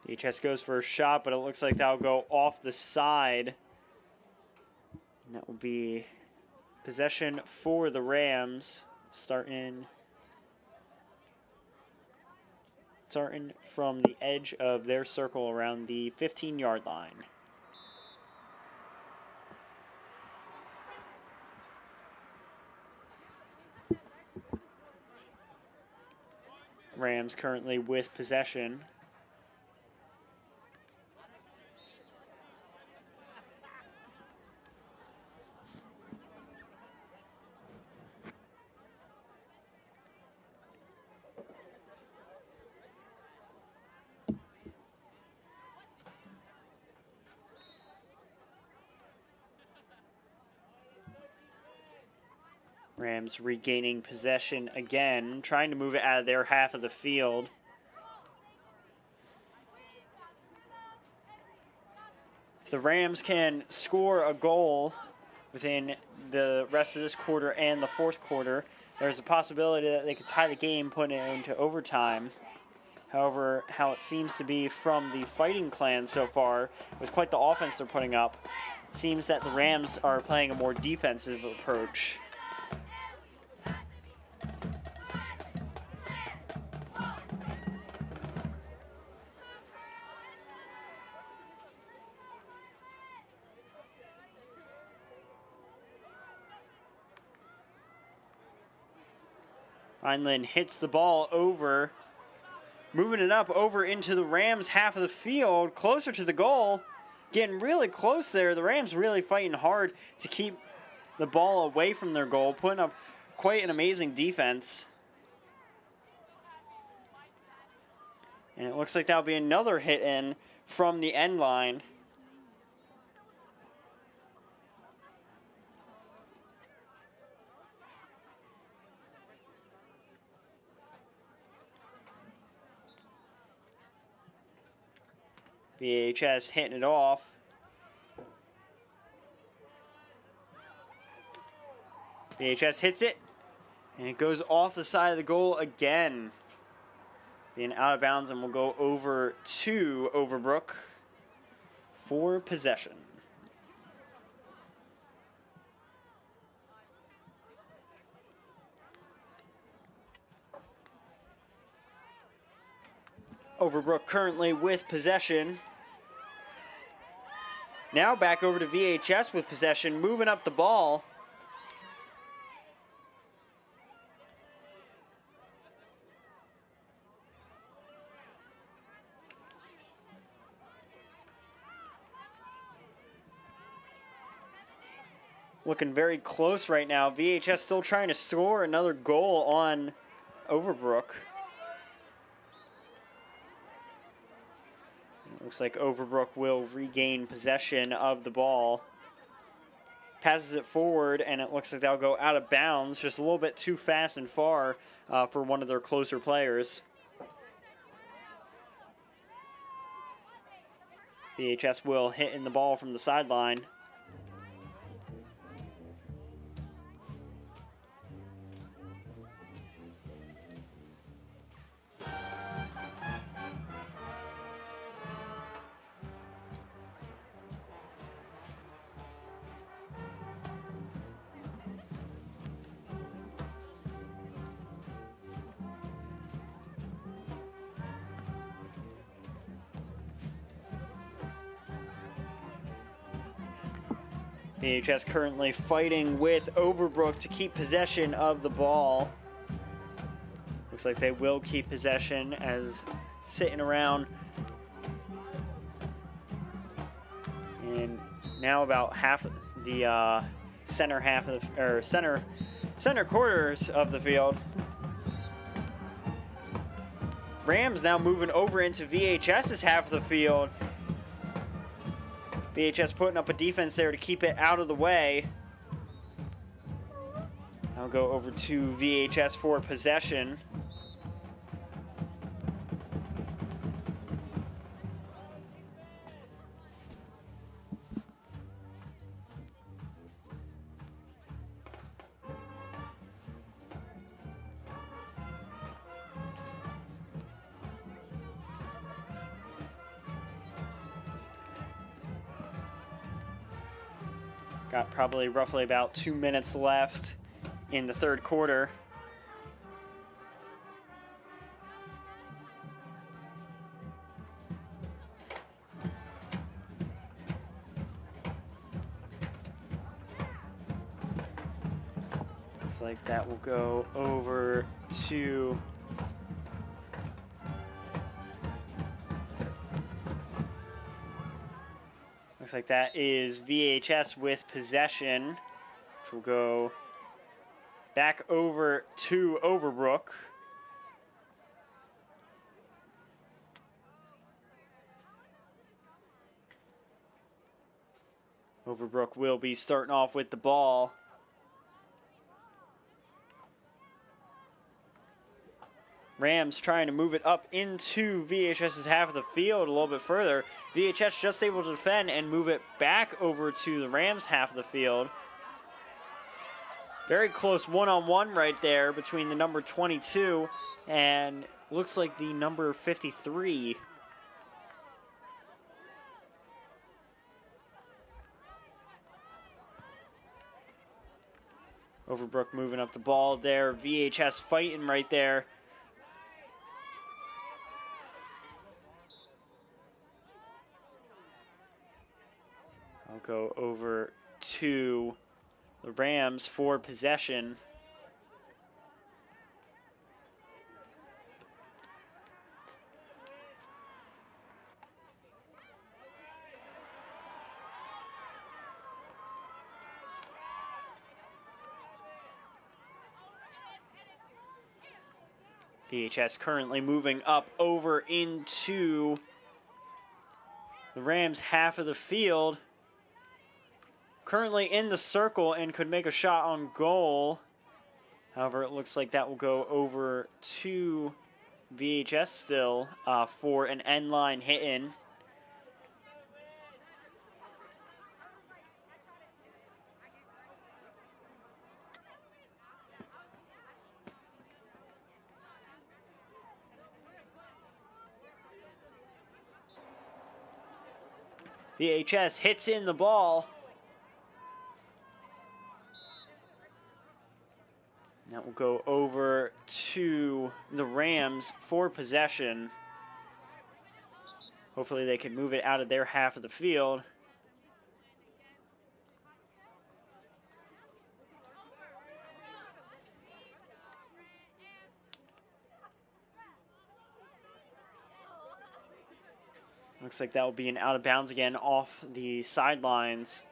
VHS goes for a shot, but it looks like that'll go off the side. And that will be possession for the Rams, starting from the edge of their circle around the 15-yard line. Rams currently with possession. Rams regaining possession again, trying to move it out of their half of the field. If the Rams can score a goal within the rest of this quarter and the fourth quarter, there's a possibility that they could tie the game, putting it into overtime. However, how it seems to be from the Fighting Clan so far, with quite the offense they're putting up, it seems that the Rams are playing a more defensive approach. Vineland hits the ball over, moving it up over into the Rams' half of the field, closer to the goal, getting really close there. The Rams really fighting hard to keep the ball away from their goal, putting up quite an amazing defense. And it looks like that'll be another hit in from the end line. VHS hitting it off. VHS hits it, and it goes off the side of the goal again. Being out of bounds, and will go over to Overbrook for possession. Overbrook currently with possession. Now back over to VHS with possession, moving up the ball. Looking very close right now. VHS still trying to score another goal on Overbrook. Looks like Overbrook will regain possession of the ball. Passes it forward, and it looks like they'll go out of bounds, just a little bit too fast and far for one of their closer players. VHS will hit in the ball from the sideline. VHS currently fighting with Overbrook to keep possession of the ball. Looks like they will keep possession as sitting around. And now about half the center half of the, or center quarters of the field. Rams now moving over into VHS's half of the field. VHS putting up a defense there to keep it out of the way. I'll go over to VHS for possession. Got probably roughly about 2 minutes left in the third quarter. Looks like that will go over to looks like that is VHS with possession, which will go back over to Overbrook. Overbrook will be starting off with the ball. Rams trying to move it up into VHS's half of the field a little bit further. VHS just able to defend and move it back over to the Rams half of the field. Very close one-on-one right there between the number 22 and looks like the number 53. Overbrook moving up the ball there. VHS fighting right there. I'll go over to the Rams for possession. VHS currently moving up over into the Rams half of the field. Currently in the circle and could make a shot on goal. However, it looks like that will go over to VHS still for an end line hit in. VHS hits in the ball. That will go over to the Rams for possession. Hopefully they can move it out of their half of the field. Looks like that will be an out of bounds again off the sidelines.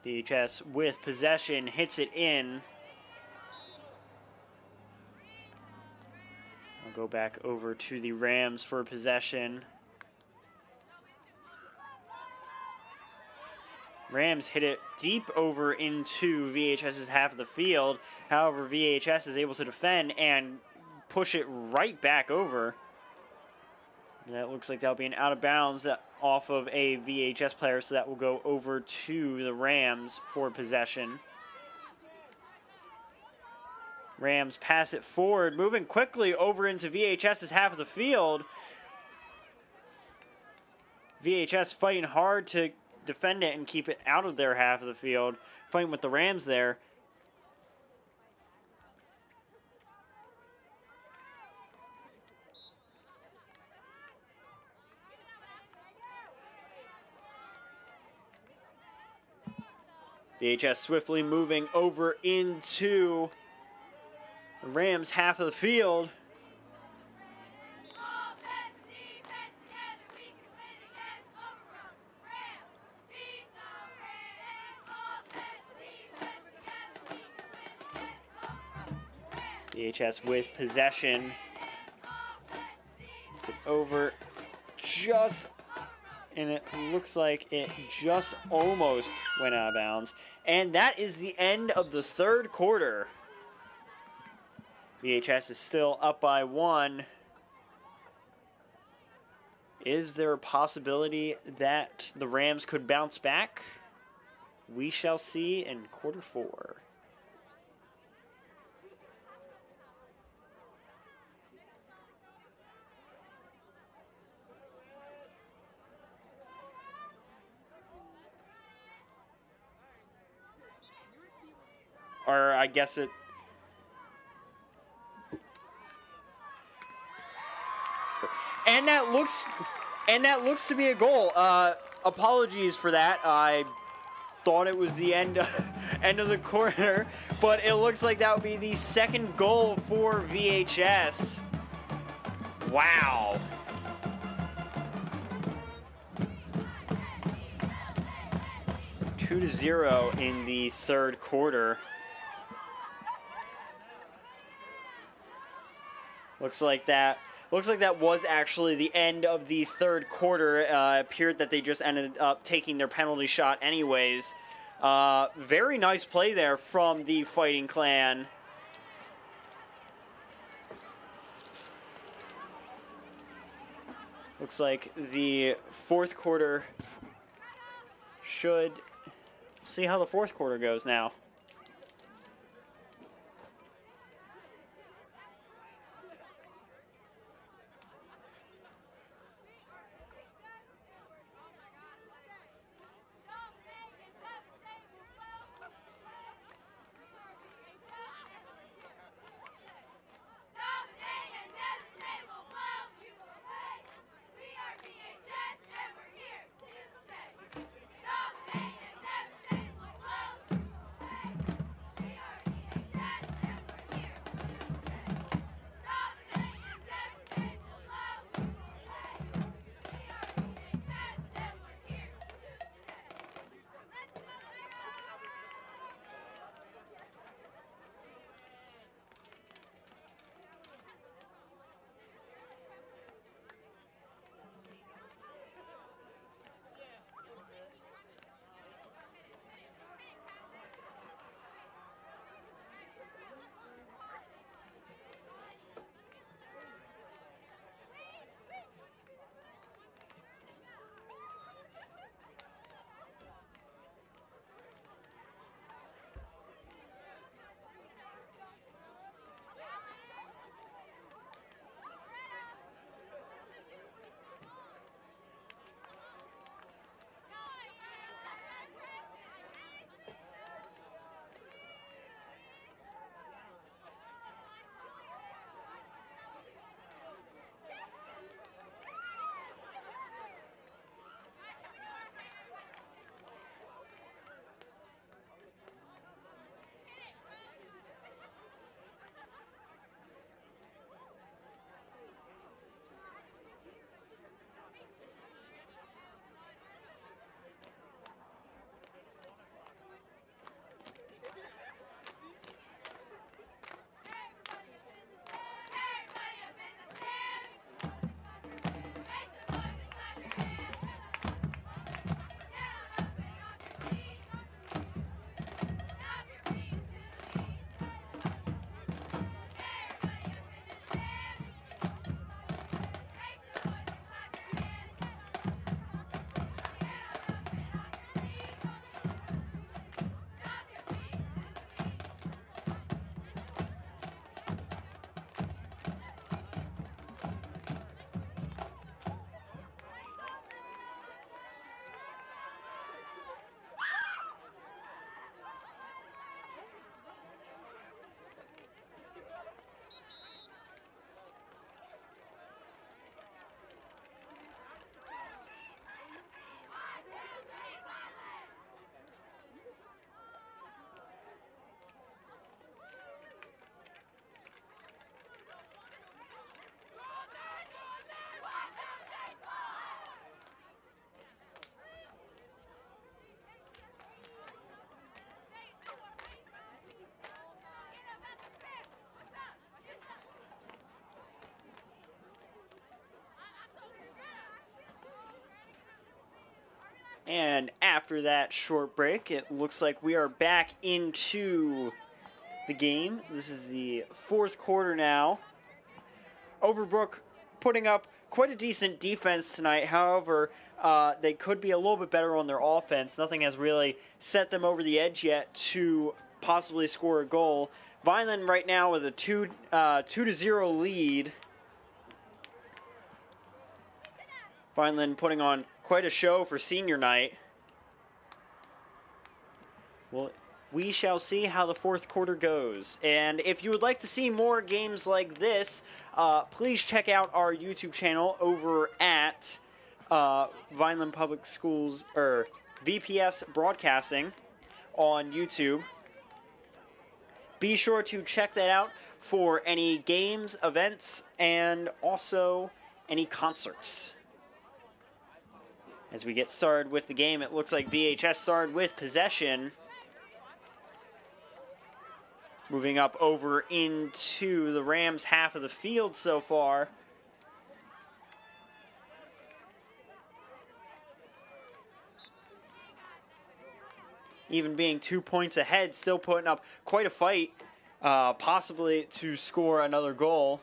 VHS with possession hits it in. I'll go back over to the Rams for possession. Rams hit it deep over into VHS's half of the field. However, VHS is able to defend and push it right back over. That looks like that'll be an out of bounds off of a VHS player, so that will go over to the Rams for possession. Rams pass it forward, moving quickly over into VHS's half of the field. VHS fighting hard to defend it and keep it out of their half of the field, fighting with the Rams there. VHS swiftly moving over into the Rams' half of the field. VHS with possession. It's over just, and it looks like it just almost went out of bounds. And that is the end of the third quarter. VHS is still up by 1. Is there a possibility that the Rams could bounce back? We shall see in quarter 4. Or I guess it... And that looks to be a goal. Apologies for that. I thought it was the end of the quarter, but it looks like that would be the second goal for VHS. Wow. Two to 0 in the third quarter. Looks like that was actually the end of the third quarter. Appeared that they just ended up taking their penalty shot anyways. Very nice play there from the Fighting Clan. Looks like the fourth quarter should... See how the fourth quarter goes now. And after that short break, it looks like we are back into the game. This is the fourth quarter now. Overbrook putting up quite a decent defense tonight. However, they could be a little bit better on their offense. Nothing has really set them over the edge yet to possibly score a goal. Vineland right now with a 2-0 lead. Vineland putting on quite a show for senior night. Well, we shall see how the fourth quarter goes. And if you would like to see more games like this, please check out our YouTube channel over at Vineland Public Schools, or VPS Broadcasting on YouTube. Be sure to check that out for any games, events, and also any concerts. As we get started with the game, it looks like VHS started with possession. Moving up over into the Rams' half of the field so far. Even being 2 points ahead, still putting up quite a fight, possibly to score another goal.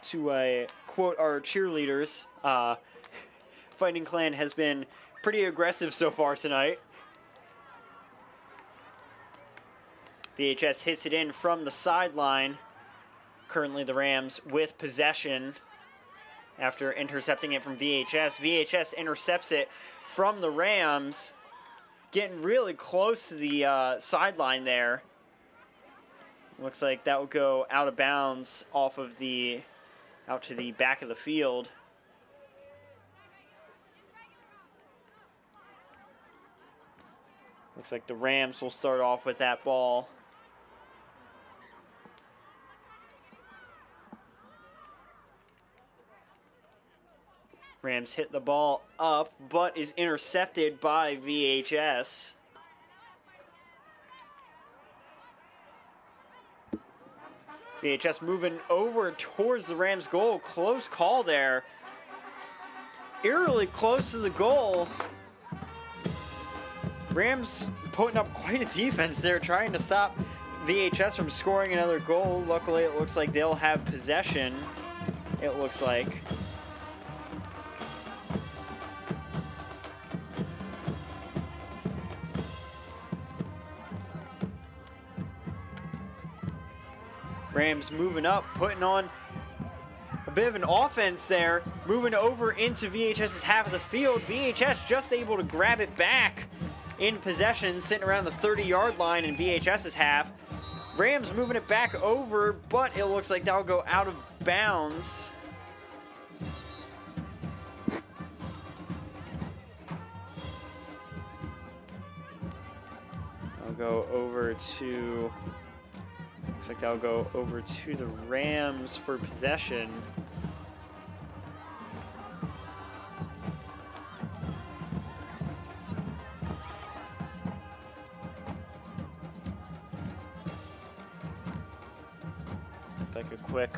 To quote our cheerleaders, Fighting Clan has been pretty aggressive so far tonight. VHS hits it in from the sideline. Currently the Rams with possession after intercepting it from VHS. VHS intercepts it from the Rams, getting really close to the sideline there. Looks like that will go out of bounds off of the out to the back of the field. Looks like the Rams will start off with that ball. Rams hit the ball up, but is intercepted by VHS. VHS moving over towards the Rams' goal. Close call there. Eerily close to the goal. Rams putting up quite a defense there, trying to stop VHS from scoring another goal. Luckily, it looks like they'll have possession. It looks like. Rams moving up, putting on a bit of an offense there, moving over into VHS's half of the field. VHS just able to grab it back in possession, sitting around the 30-yard line in VHS's half. Rams moving it back over, but it looks like that'll go out of bounds. I'll go over to... Looks like that'll go over to the Rams for possession. Looks like a quick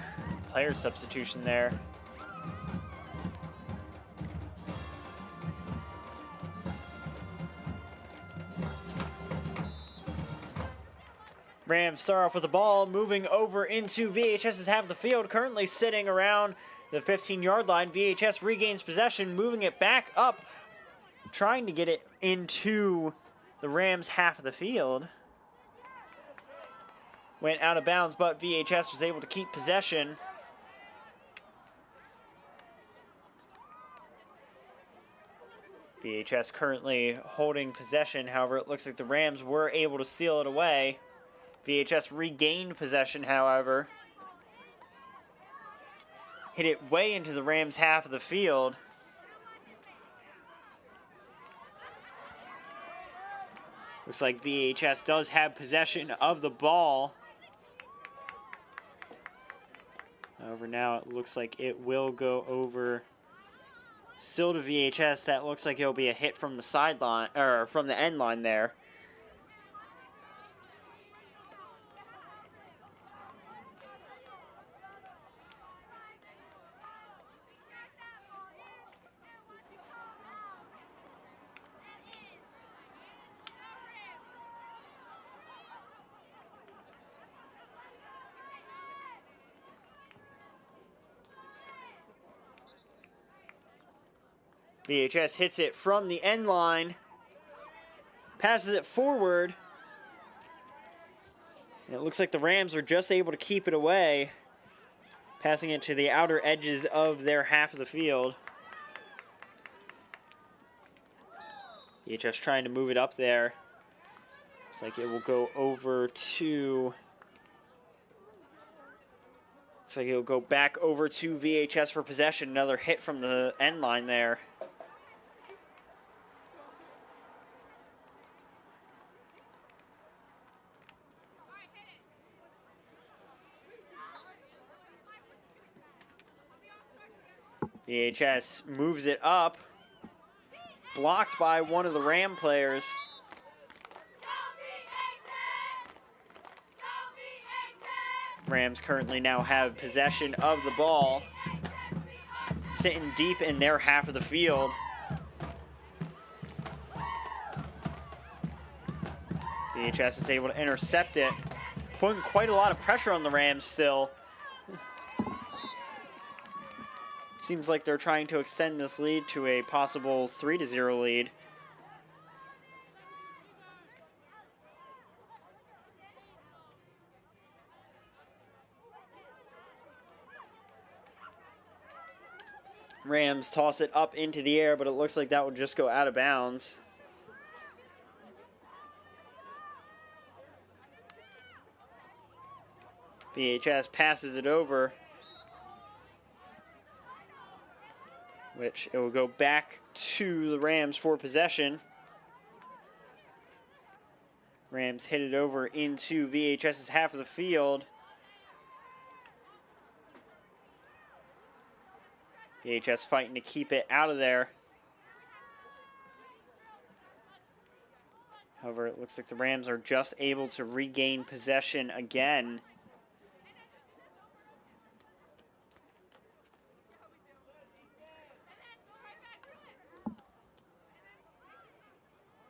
player substitution there. Rams start off with the ball, moving over into VHS's half of the field, currently sitting around the 15-yard line. VHS regains possession, moving it back up, trying to get it into the Rams' half of the field. Went out of bounds, but VHS was able to keep possession. VHS currently holding possession, however, it looks like the Rams were able to steal it away. VHS regained possession, however. Hit it way into the Rams' half of the field. Looks like VHS does have possession of the ball. However, now it looks like it will go over still to VHS. That looks like it'll be a hit from the sideline, or from the end line there. VHS hits it from the end line, passes it forward, and it looks like the Rams are just able to keep it away, passing it to the outer edges of their half of the field. VHS trying to move it up there. Looks like it will go over to... Looks like it will go back over to VHS for possession. Another hit from the end line there. VHS moves it up. Blocked by one of the Ram players. Rams currently now have possession of the ball, sitting deep in their half of the field. VHS is able to intercept it, putting quite a lot of pressure on the Rams still. Seems like they're trying to extend this lead to a possible 3-0 lead. Rams toss it up into the air, but it looks like that would just go out of bounds. VHS passes it over, which it will go back to the Rams for possession. Rams hit it over into VHS's half of the field. VHS fighting to keep it out of there. However, it looks like the Rams are just able to regain possession again.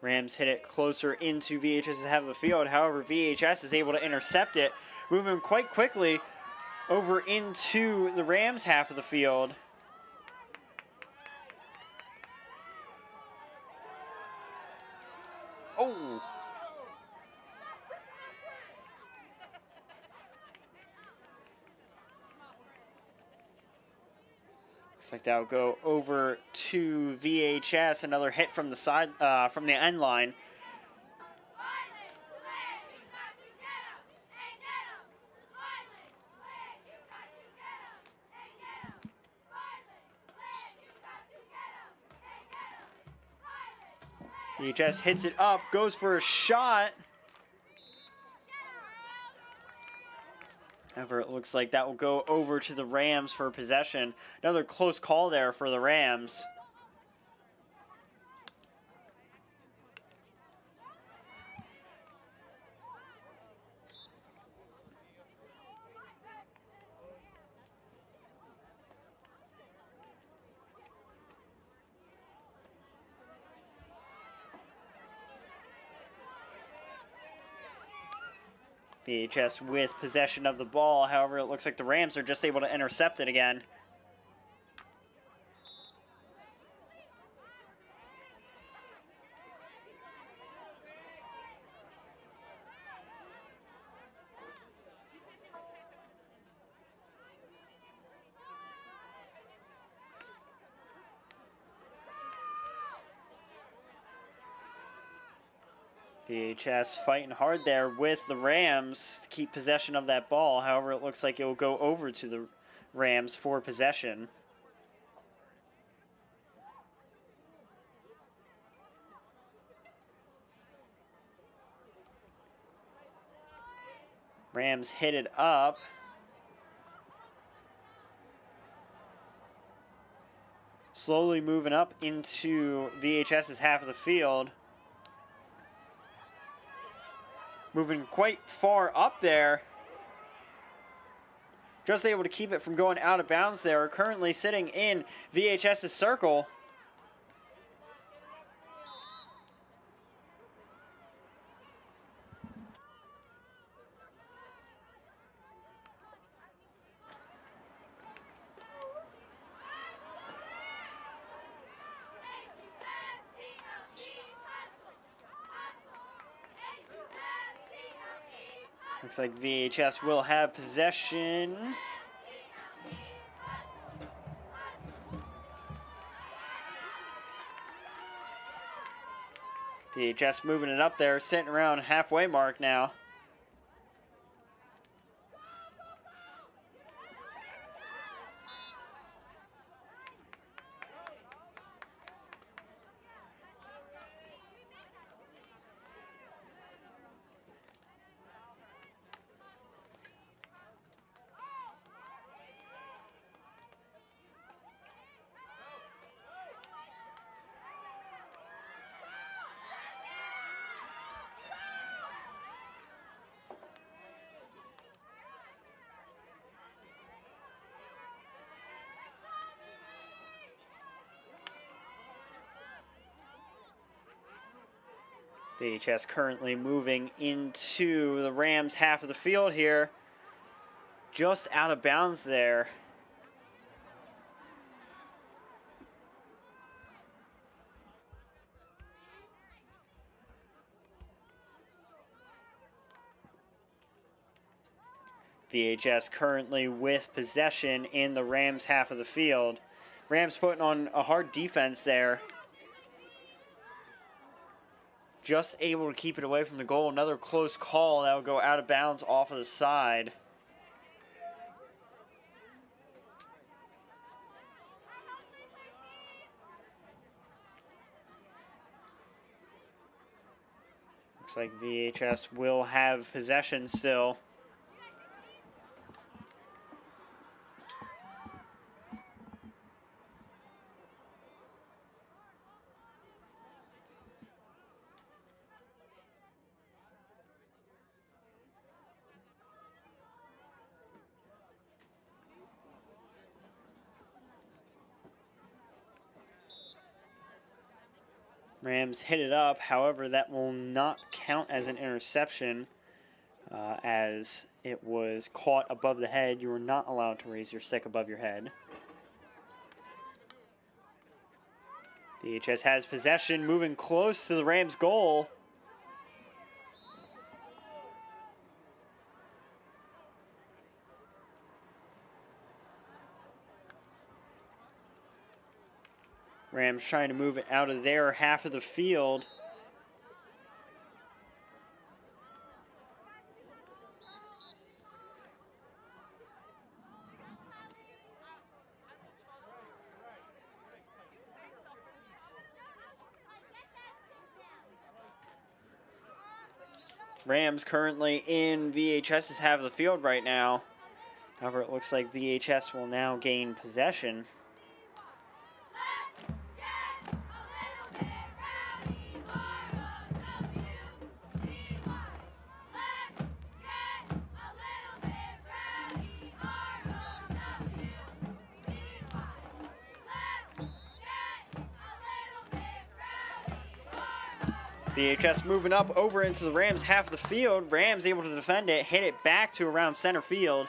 Rams hit it closer into VHS's half of the field. However, VHS is able to intercept it, moving quite quickly over into the Rams' half of the field. Oh! Looks like that will go over to VHS. Another hit from the side, from the end line. VHS hits it up, goes for a shot. However, it looks like that will go over to the Rams for possession. Another close call there for the Rams. VHS with possession of the ball. However, it looks like the Rams are just able to intercept it again. VHS fighting hard there with the Rams to keep possession of that ball. However, it looks like it will go over to the Rams for possession. Rams hit it up. Slowly moving up into VHS's half of the field. Moving quite far up there. Just able to keep it from going out of bounds there. Currently sitting in VHS's circle. Looks like VHS will have possession. VHS moving it up there, sitting around halfway mark now. VHS currently moving into the Rams half of the field here. Just out of bounds there. VHS currently with possession in the Rams half of the field. Rams putting on a hard defense there. Just able to keep it away from the goal. Another close call that will go out of bounds off of the side. Looks like VHS will have possession still. Rams hit it up, however, that will not count as an interception as it was caught above the head. You are not allowed to raise your stick above your head. VHS has possession, moving close to the Rams' goal. Rams trying to move it out of their half of the field. Rams currently in VHS's half of the field right now. However, it looks like VHS will now gain possession. VHS moving up over into the Rams half of the field. Rams able to defend it, hit it back to around center field.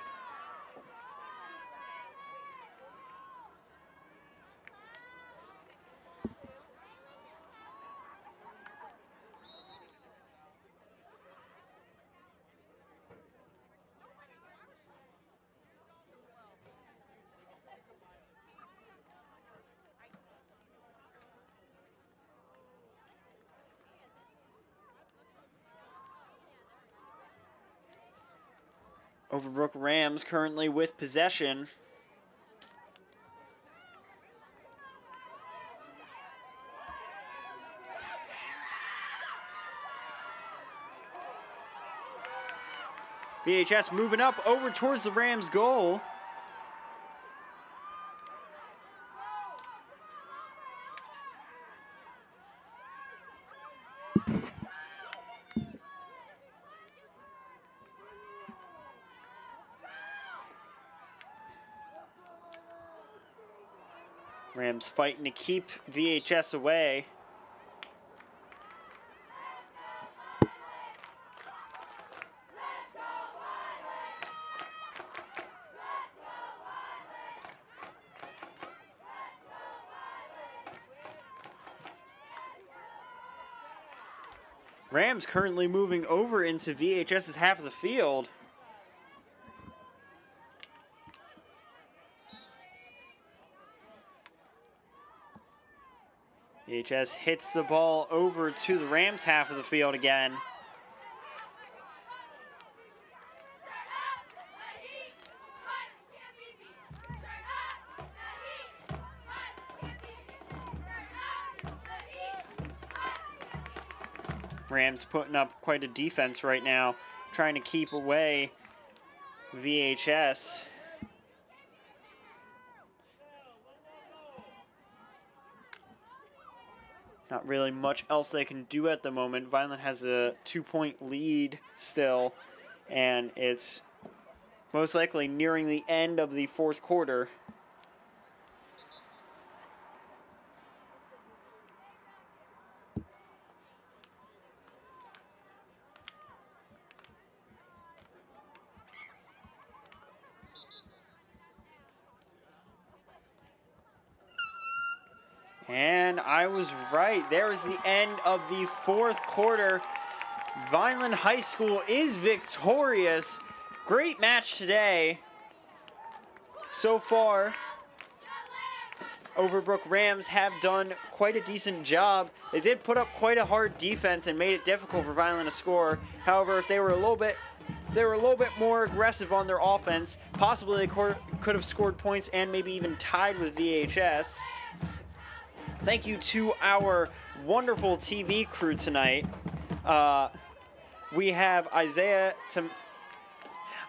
Overbrook Rams currently with possession. VHS moving up over towards the Rams' goal. Rams fighting to keep VHS away. Rams currently moving over into VHS's half of the field. VHS hits the ball over to the Rams half of the field again. Rams putting up quite a defense right now, trying to keep away VHS. Not really much else they can do at the moment. Vineland has a 2-point lead still, and it's most likely nearing the end of the fourth quarter. And I was right. There is the end of the fourth quarter. Vineland High School is victorious. Great match today. So far, Overbrook Rams have done quite a decent job. They did put up quite a hard defense and made it difficult for Vineland to score. However, if they were a little bit more aggressive on their offense, possibly they could have scored points and maybe even tied with VHS. Thank you to our wonderful TV crew tonight. We have Isaiah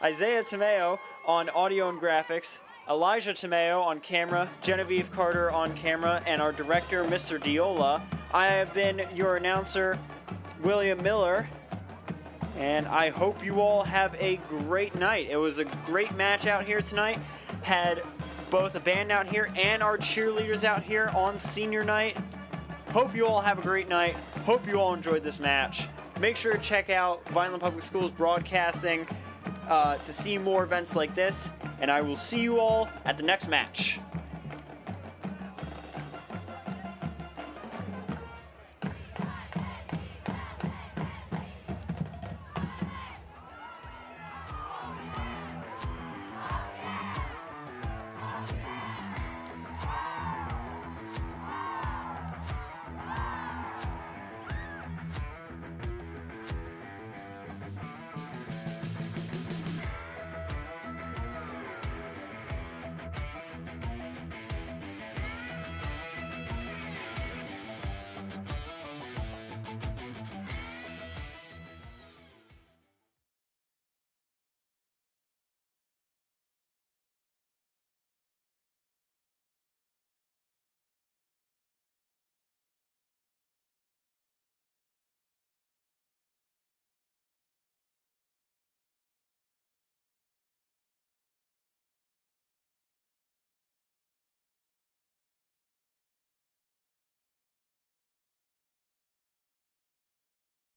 Tomeo on audio and graphics, Elijah Tomeo on camera, Genevieve Carter on camera, and our director, Mr. Diola. I have been your announcer, William Miller, and I hope you all have a great night. It was a great match out here tonight. Had both a band out here and our cheerleaders out here on senior night. Hope you all have a great night. Hope you all enjoyed this match. Make sure to check out Vineland Public Schools broadcasting to see more events like this, and I will see you all at the next match.